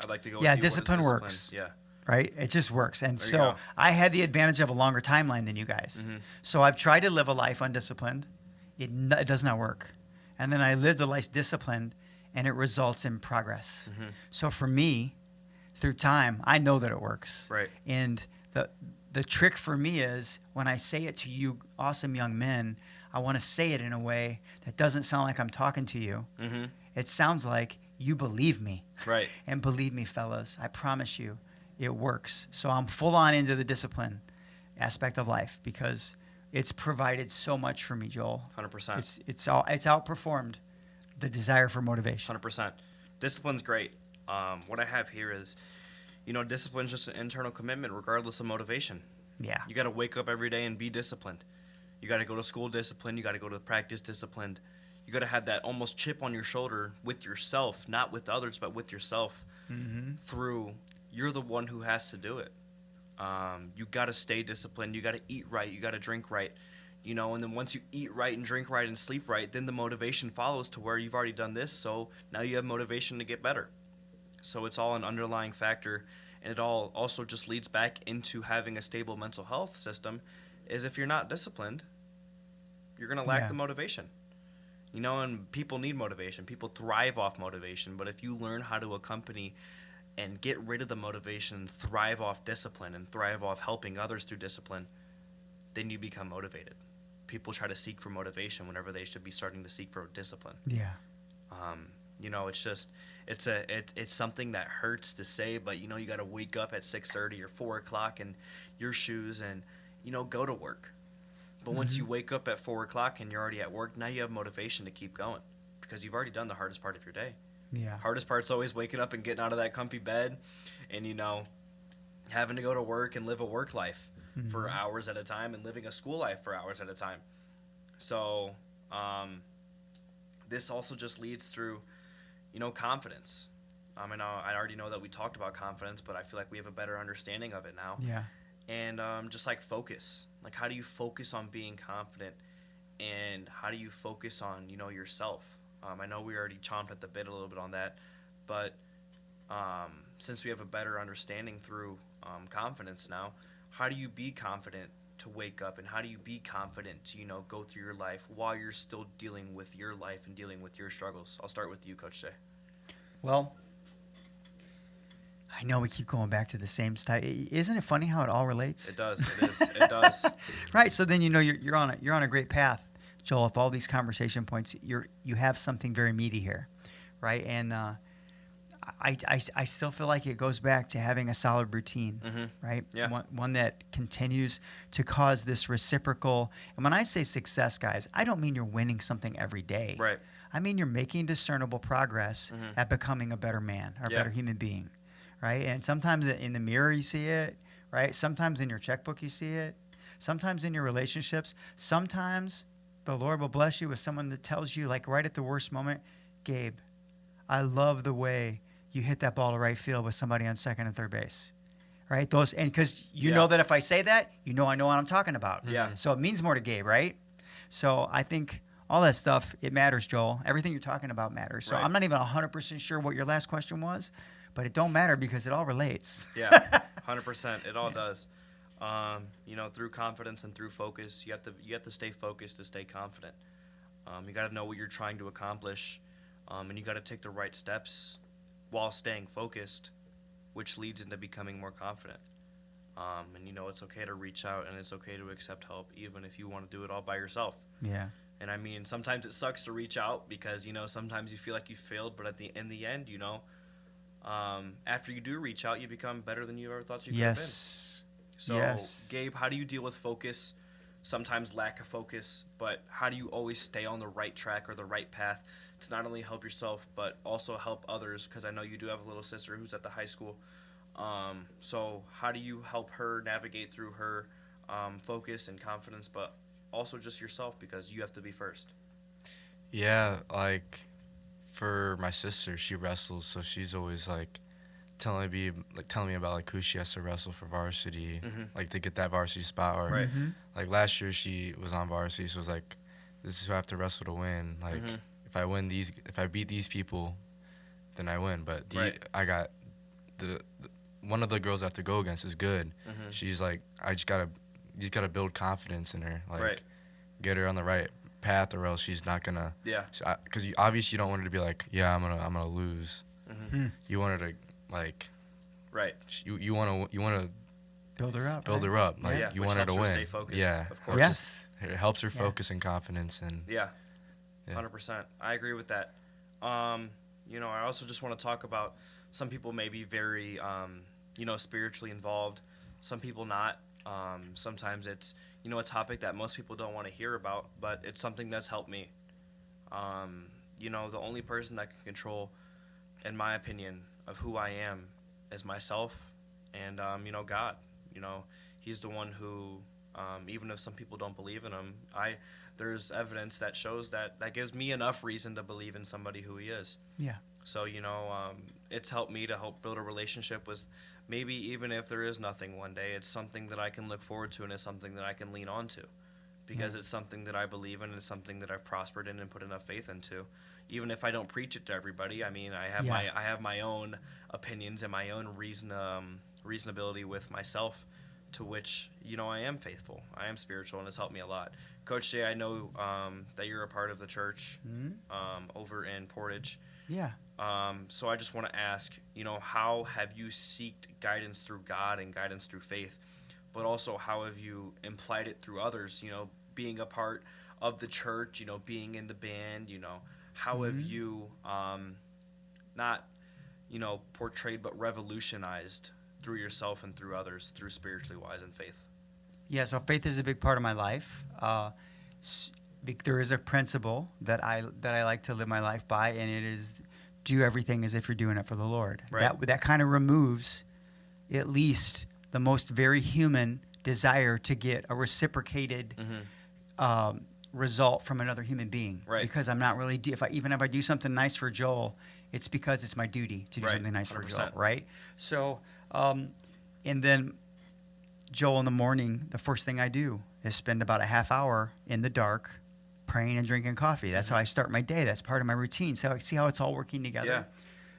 I'd like to go with Yeah, you. What is discipline works. Yeah. Right? It just works. And There you so go. I had the advantage of a longer timeline than you guys. So I've tried to live a life undisciplined. It does not work. And then I lived a life disciplined, and it results in progress. So for me, through time, I know that it works. Right. And the trick for me is when I say it to you awesome young men, I want to say it in a way that doesn't sound like I'm talking to you. It sounds like you believe me. Right. And believe me, fellas, I promise you, it works. So I'm full on into the discipline aspect of life because it's provided so much for me, Joel. 100%. It's outperformed the desire for motivation. 100%. Discipline's great. What I have here is, you know, discipline's just an internal commitment regardless of motivation. Yeah. You got to wake up every day and be disciplined. You got to go to school disciplined. You got to go to practice disciplined. You got to have that almost chip on your shoulder with yourself, not with others, but with yourself. Through, you're the one who has to do it. You got to stay disciplined. You got to eat right. You got to drink right. You know, and then once you eat right and drink right and sleep right, then the motivation follows to where you've already done this. So now you have motivation to get better. So it's all an underlying factor. And it all also just leads back into having a stable mental health system. Is if you're not disciplined, you're going to lack the motivation. You know, and people need motivation. People thrive off motivation. But if you learn how to accompany and get rid of the motivation, thrive off discipline, and thrive off helping others through discipline, then you become motivated. People try to seek for motivation whenever they should be starting to seek for discipline. Yeah. You know, it's just it's something that hurts to say, but you know, you got to wake up at 6:30 or 4 o'clock in your shoes and, you know, go to work. But once you wake up at 4 o'clock and you're already at work, now you have motivation to keep going because you've already done the hardest part of your day. Yeah. Hardest part's always waking up and getting out of that comfy bed and, you know, having to go to work and live a work life for hours at a time and living a school life for hours at a time. So this also just leads through, you know, confidence. I already know that we talked about confidence, but I feel like we have a better understanding of it now. Yeah. And just like focus. Like, how do you focus on being confident? And how do you focus on, you know, yourself? I know we already chomped at the bit a little bit on that, but since we have a better understanding through confidence now, how do you be confident to wake up, and how do you be confident to, you know, go through your life while you're still dealing with your life and dealing with your struggles? I'll start with you, Coach Jay. Well, I know we keep going back to the same style. Isn't it funny how it all relates? It does. It is. It does. Right. So then, you know, you're on a great path, Joel. If all these conversation points, you have something very meaty here, right? And I still feel like it goes back to having a solid routine, right? Yeah. One that continues to cause this reciprocal. And when I say success, guys, I don't mean you're winning something every day. Right. I mean you're making discernible progress at becoming a better man or a better human being, right? And sometimes in the mirror you see it, right? Sometimes in your checkbook you see it. Sometimes in your relationships. Sometimes the Lord will bless you with someone that tells you, like right at the worst moment, Gabe, I love the way you hit that ball to right field with somebody on second and third base. Right? Those, and because you know that if I say that, I know what I'm talking about. Yeah. So it means more to Gabe, right? So I think all that stuff, it matters, Joel. Everything you're talking about matters. So I'm not even 100% sure what your last question was, but it don't matter because it all relates. Yeah, 100%. It all does. Through confidence and through focus, you have to stay focused to stay confident. You got to know what you're trying to accomplish, and you got to take the right steps while staying focused, which leads into becoming more confident. It's okay to reach out and it's okay to accept help, even if you want to do it all by yourself. Yeah. And I mean, sometimes it sucks to reach out because, sometimes you feel like you failed, but in the end, after you do reach out, you become better than you ever thought you could have been. So, Gabe, how do you deal with focus, sometimes lack of focus, but how do you always stay on the right track or the right path to not only help yourself, but also help others? Because I know you do have a little sister who's at the high school. So how do you help her navigate through her focus and confidence, but also just yourself, because you have to be first? Yeah, like for my sister, she wrestles, so she's always like telling me about like who she has to wrestle for varsity, like to get that varsity spot. Or like last year she was on varsity, so it was like, this is who I have to wrestle to win. Like if I beat these people, then I win. But I got the one of the girls I have to go against is good. She's like, you just gotta build confidence in her, like get her on the right path, or else she's not gonna. Yeah. Because obviously you don't want her to be like, I'm gonna lose. You want her to like. Right. You want to build her up. Build her up. Like you want her to win. Stay focused, yeah. Of course. Yes. It helps her focus and confidence and. Yeah. 100%. I agree with that. I also just want to talk about some people may be very, spiritually involved. Some people not. Sometimes it's, a topic that most people don't want to hear about, but it's something that's helped me. The only person that can control, in my opinion, of who I am is myself and, God. He's the one who, even if some people don't believe in him, there's evidence that shows that gives me enough reason to believe in somebody who he is. Yeah. So, it's helped me to help build a relationship with, maybe even if there is nothing one day, it's something that I can look forward to and it's something that I can lean on to, because it's something that I believe in and it's something that I've prospered in and put enough faith into. Even if I don't preach it to everybody, I mean, I have my own opinions and my own reasonability with myself, to which, I am faithful. I am spiritual, and it's helped me a lot. Coach Jay, I know that you're a part of the church over in Portage. Yeah. So I just want to ask, how have you sought guidance through God and guidance through faith, but also how have you implied it through others, being a part of the church, being in the band, how have you not, portrayed but revolutionized through yourself and through others, through spiritually wise and faith? Yeah, so faith is a big part of my life. There is a principle that I like to live my life by, and it is do everything as if you're doing it for the Lord. Right. That kind of removes at least the most very human desire to get a reciprocated result from another human being. Right. Because I'm not really if I do something nice for Joel, it's because it's my duty to do something nice 100%. For Joel, right? So, and then Joel, in the morning, the first thing I do is spend about a half hour in the dark praying and drinking coffee. That's how I start my day. That's part of my routine. So I see how it's all working together. Yeah.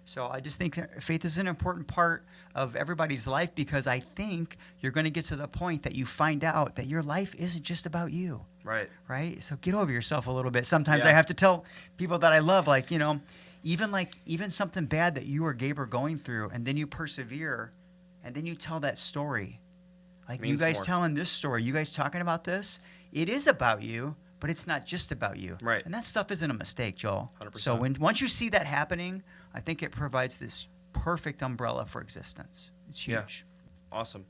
So I just think faith is an important part of everybody's life, because I think you're going to get to the point that you find out that your life isn't just about you. Right. Right? So get over yourself a little bit. Sometimes I have to tell people that I love, even something bad that you or Gabe are going through, and then you persevere, and then you tell that story. Like you guys telling this story, you guys talking about this, it is about you, but it's not just about you. Right. And that stuff isn't a mistake, Joel. 100%. So once you see that happening, I think it provides this perfect umbrella for existence. It's huge. Yeah. Awesome.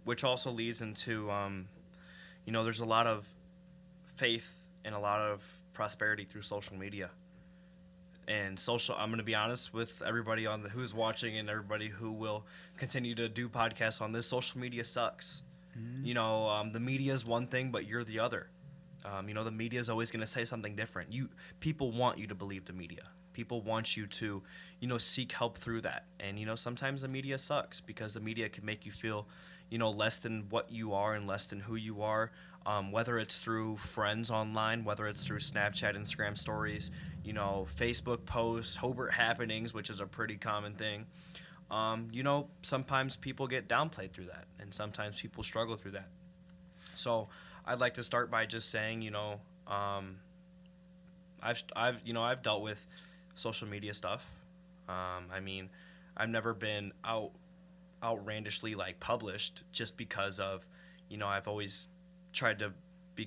Which also leads into, there's a lot of faith and a lot of prosperity through social media. And I'm going to be honest with everybody who's watching and everybody who will continue to do podcasts on this, social media sucks. The media is one thing, but you're the other. The media is always going to say something different. People want you to believe the media. People want you to, seek help through that. And, sometimes the media sucks because the media can make you feel, less than what you are and less than who you are. Whether it's through friends online, whether it's through Snapchat, Instagram stories, Facebook posts, Hobart happenings, which is a pretty common thing. Sometimes people get downplayed through that, and sometimes people struggle through that. So I'd like to start by just saying, I've dealt with social media stuff. I've never been outlandishly like published just because of, I've always tried to be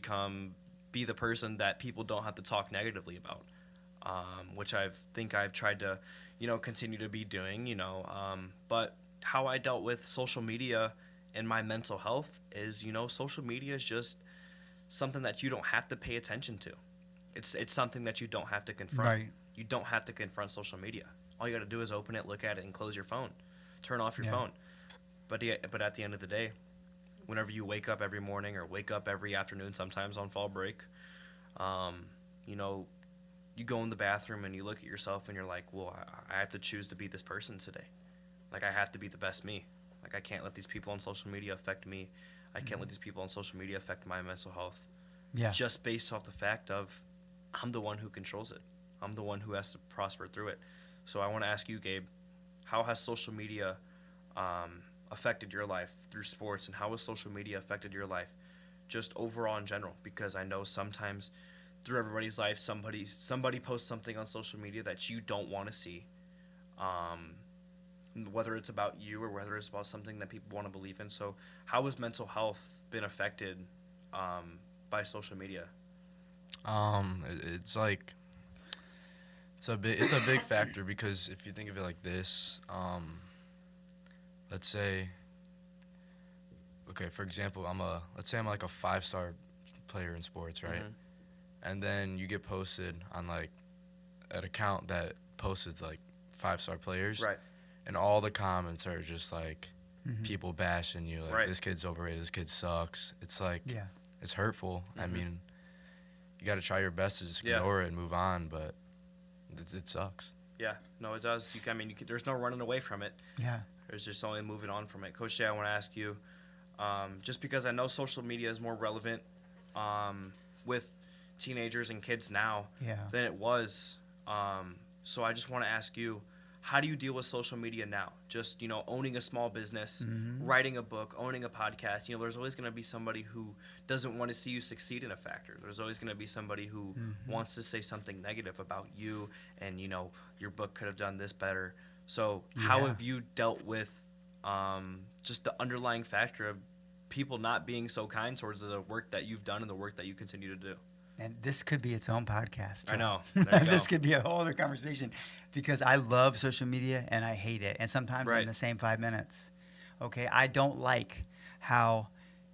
the person that people don't have to talk negatively about, which I've tried to, continue to be doing, but how I dealt with social media and my mental health is, social media is just something that you don't have to pay attention to. It's something that you don't have to confront. Right. You don't have to confront social media. All you got to do is open it, look at it, and close your phone. Turn off your phone. But at the end of the day, whenever you wake up every morning or wake up every afternoon, sometimes on fall break, you go in the bathroom and you look at yourself and you're like, well, I have to choose to be this person today. Like, I have to be the best me. Like, I can't let these people on social media affect me. I can't let these people on social media affect my mental health. Yeah. Just based off the fact of I'm the one who controls it. I'm the one who has to prosper through it. So I want to ask you, Gabe, how has social media affected your life through sports, and how has social media affected your life just overall in general? Because I know sometimes through everybody's life, somebody posts something on social media that you don't want to see, whether it's about you or whether it's about something that people want to believe in. So how has mental health been affected by social media? It's like it's a big factor, because if you think of it like this, let's say, okay, for example, let's say I'm like a 5-star player in sports, right? Mm-hmm. And then you get posted on like an account that posted like 5-star players, right? And all the comments are just like people bashing you, like, right. This kid's overrated, this kid sucks. It's like, it's hurtful. I mean, you got to try your best to just ignore it and move on, but it sucks. Yeah, no, it does. There's no running away from it. Yeah. There's just only moving on from it. Coach Jay, I want to ask you, just because I know social media is more relevant with teenagers and kids now than it was. So I just want to ask you, how do you deal with social media now? Just, owning a small business, writing a book, owning a podcast. There's always going to be somebody who doesn't want to see you succeed in a factor. There's always going to be somebody who wants to say something negative about you and, your book could have done this better. So how have you dealt with just the underlying factor of people not being so kind towards the work that you've done and the work that you continue to do? And this could be its own podcast. I know. This could be a whole other conversation, because I love social media and I hate it. And sometimes in the same 5 minutes. Okay, I don't like how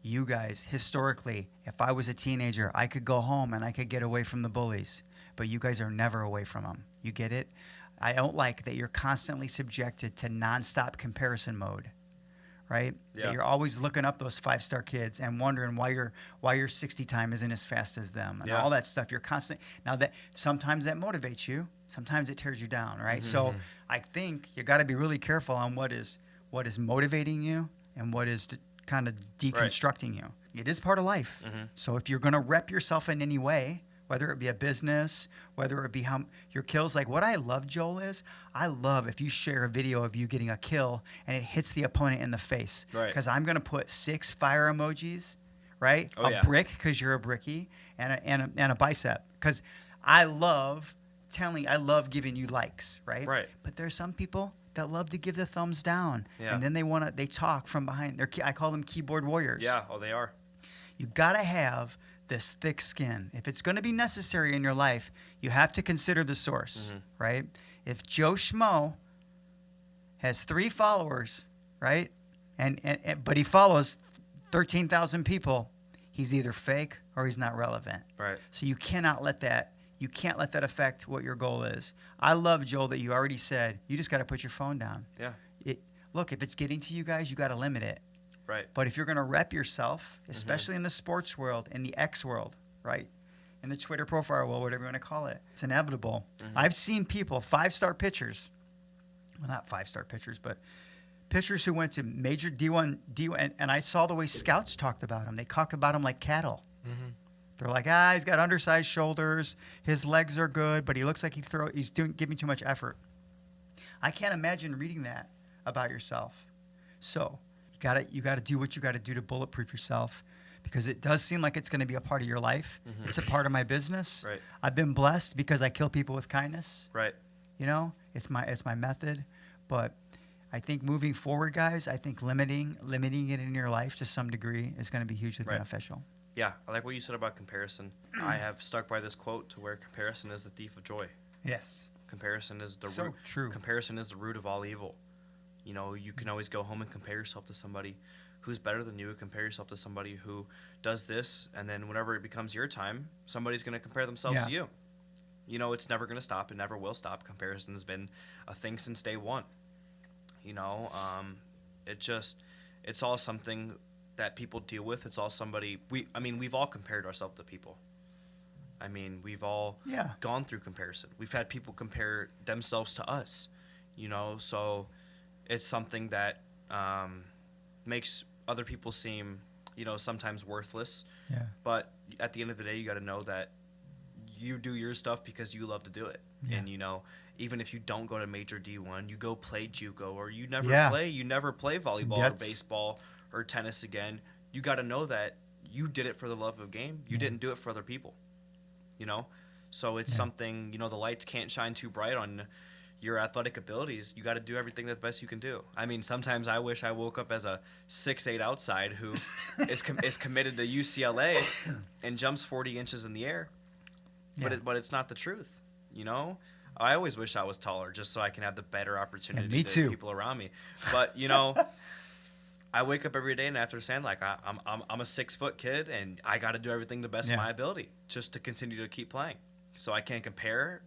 you guys, historically, if I was a teenager, I could go home and I could get away from the bullies. But you guys are never away from them. You get it? I don't like that you're constantly subjected to nonstop comparison mode. Right? Yeah. That you're always looking up those 5-star kids and wondering why your 60 time isn't as fast as them and all that stuff. You're constantly now that sometimes that motivates you, sometimes it tears you down, right? So I think you got to be really careful on what is motivating you and what is kind of deconstructing you. It is part of life. So if you're going to rep yourself in any way, whether it be a business, whether it be how your kills. Like, what I love, Joel, is I love if you share a video of you getting a kill and it hits the opponent in the face. Right. Because I'm going to put 6 fire emojis, right? Oh, brick, because you're a brickie, and a bicep. Because I love giving you likes, right? Right. But there's some people that love to give the thumbs down. Yeah. And then they talk from behind. I call them keyboard warriors. Yeah, they are. You got to have this thick skin. If it's going to be necessary in your life, you have to consider the source, right? If Joe Schmo has 3 followers, right, but he follows 13,000 people, he's either fake or he's not relevant. Right. So you can't let that affect what your goal is. I love, Joel, that you already said you just got to put your phone down. Yeah. Look, if it's getting to you guys, you got to limit it. Right. But if you're going to rep yourself, especially in the sports world, in the X world, right? In the Twitter profile, well, whatever you want to call it. It's inevitable. Mhm. I've seen people, 5-star pitchers, well, not 5-star pitchers, but pitchers who went to major D1, and I saw the way scouts talked about him. They talked about him like cattle. Mm-hmm. They're like, he's got undersized shoulders, his legs are good, but he looks like he's giving too much effort. I can't imagine reading that about yourself. So you gotta do what you gotta do to bulletproof yourself, because it does seem like it's going to be a part of your life. Mhm. It's a part of my business. Right. I've been blessed because I kill people with kindness. Right. You know, it's my method. But I think moving forward, guys, I think limiting it in your life to some degree is going to be hugely Right. beneficial. Yeah, I like what you said about comparison. I have stuck by this quote to where comparison is the thief of joy. Yes. Comparison is the So root. true. Comparison is the root of all evil. You know, you can always go home and compare yourself to somebody who's better than you. Compare yourself to somebody who does this, and then whenever it becomes your time, somebody's going to compare themselves to you. You know, it's never going to stop. It never will stop. Comparison has been a thing since day one. You know, it's all something that people deal with. It's all we've all compared ourselves to people. I mean, we've all gone through comparison. We've had people compare themselves to us, you know, so it's something that makes other people seem, you know, sometimes worthless. Yeah. But at the end of the day, you got to know that you do your stuff because you love to do it. Yeah. And, you know, even if you don't go to major D1, you go play JUCO, or you never play volleyball or baseball or tennis again. You got to know that you did it for the love of the game. You didn't do it for other people, you know? So it's something, you know, the lights can't shine too bright on your athletic abilities. You got to do everything that's best you can do. I mean, sometimes I wish I woke up as a 6'8" outside who is committed to UCLA and jumps 40 inches in the air. Yeah. But it's not the truth, you know? I always wish I was taller just so I can have the better opportunity me than too. people around me. But, you know, I wake up every day and after saying, like, I'm a 6-foot kid and I got to do everything the best of my ability just to continue to keep playing. So I can't compare.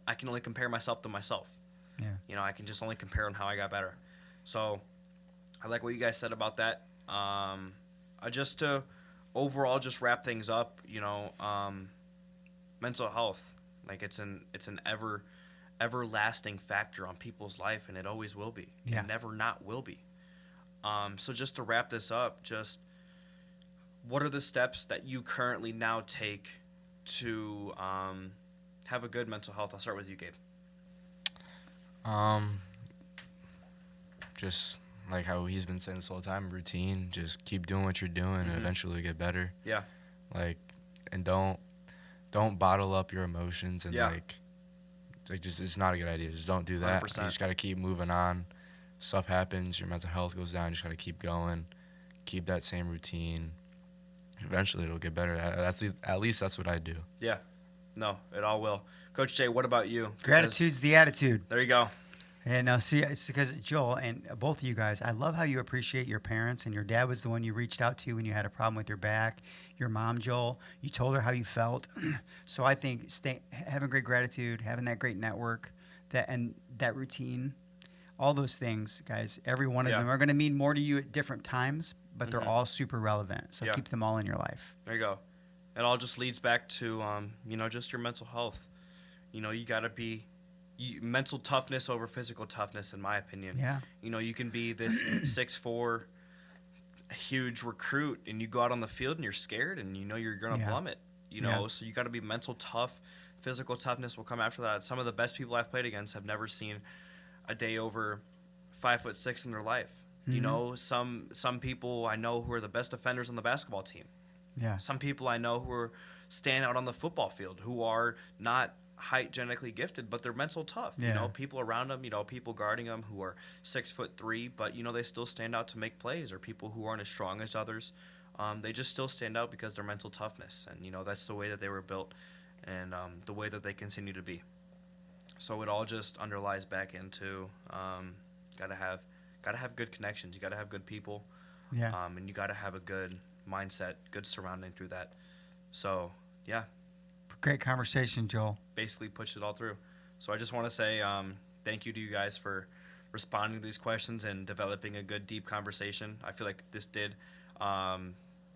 I can only compare myself to myself. Yeah. You know, I can just only compare on how I got better. So I like what you guys said about that. Just to overall just wrap things up, you know, mental health, like it's an everlasting factor on people's life, and it always will be. Yeah. It never not will be. So just to wrap this up, just what are the steps that you currently now take to have a good mental health? I'll start with you, Gabe. Just like how he's been saying this whole time, routine. Just keep doing what you're doing, and eventually you'll get better. Yeah. Like, and don't bottle up your emotions, and like just it's not a good idea. Just don't do that. 100%. You just gotta keep moving on. Stuff happens. Your mental health goes down. You just gotta keep going. Keep that same routine. Eventually it'll get better. At least that's what I do. Yeah. No, it all will. Coach Jay, what about you? Gratitude's the attitude. There you go. And see, it's because Joel and both of you guys, I love how you appreciate your parents, and your dad was the one you reached out to when you had a problem with your back. Your mom, Joel, you told her how you felt. So I think having great gratitude, having that great network, that routine, all those things, guys, every one of them are going to mean more to you at different times, but they're all super relevant. So keep them all in your life. There you go. It all just leads back to, you know, just your mental health. You know, you got to be mental toughness over physical toughness, in my opinion. Yeah. You know, you can be this 6'4", huge recruit, and you go out on the field and you're scared, and you know you're going to plummet. You know, so you got to be mental tough. Physical toughness will come after that. Some of the best people I've played against have never seen a day over 5'6" in their life. You know, some people I know who are the best defenders on the basketball team. Yeah. Some people I know who are stand out on the football field who are not height genetically gifted, but they're mental tough. You know, people around them, you know, people guarding them who are 6'3", but you know they still stand out to make plays. Or people who aren't as strong as others, they just still stand out because their mental toughness, and you know that's the way that they were built, and the way that they continue to be. So it all just underlies back into gotta have good connections. You gotta have good people, and you gotta have a good mindset, good surrounding through that. So yeah. Great conversation, Joel. Basically push it all through. So I just want to say thank you to you guys for responding to these questions and developing a good, deep conversation. I feel like this did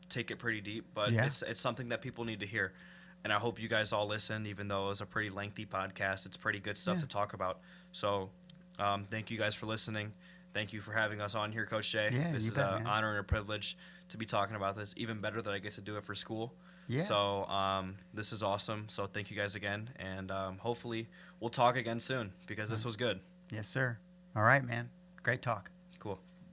take it pretty deep, but Yeah. it's something that people need to hear. And I hope you guys all listen, even though it was a pretty lengthy podcast. It's pretty good stuff Yeah. to talk about. So thank you guys for listening. Thank you for having us on here, Coach Jay. Yeah, This you is bet, an man. honor and a privilege to be talking about this. Even better that I get to do it for school. Yeah. So this is awesome. So thank you guys again. And hopefully we'll talk again soon because this was good. Yes, sir. All right, man. Great talk.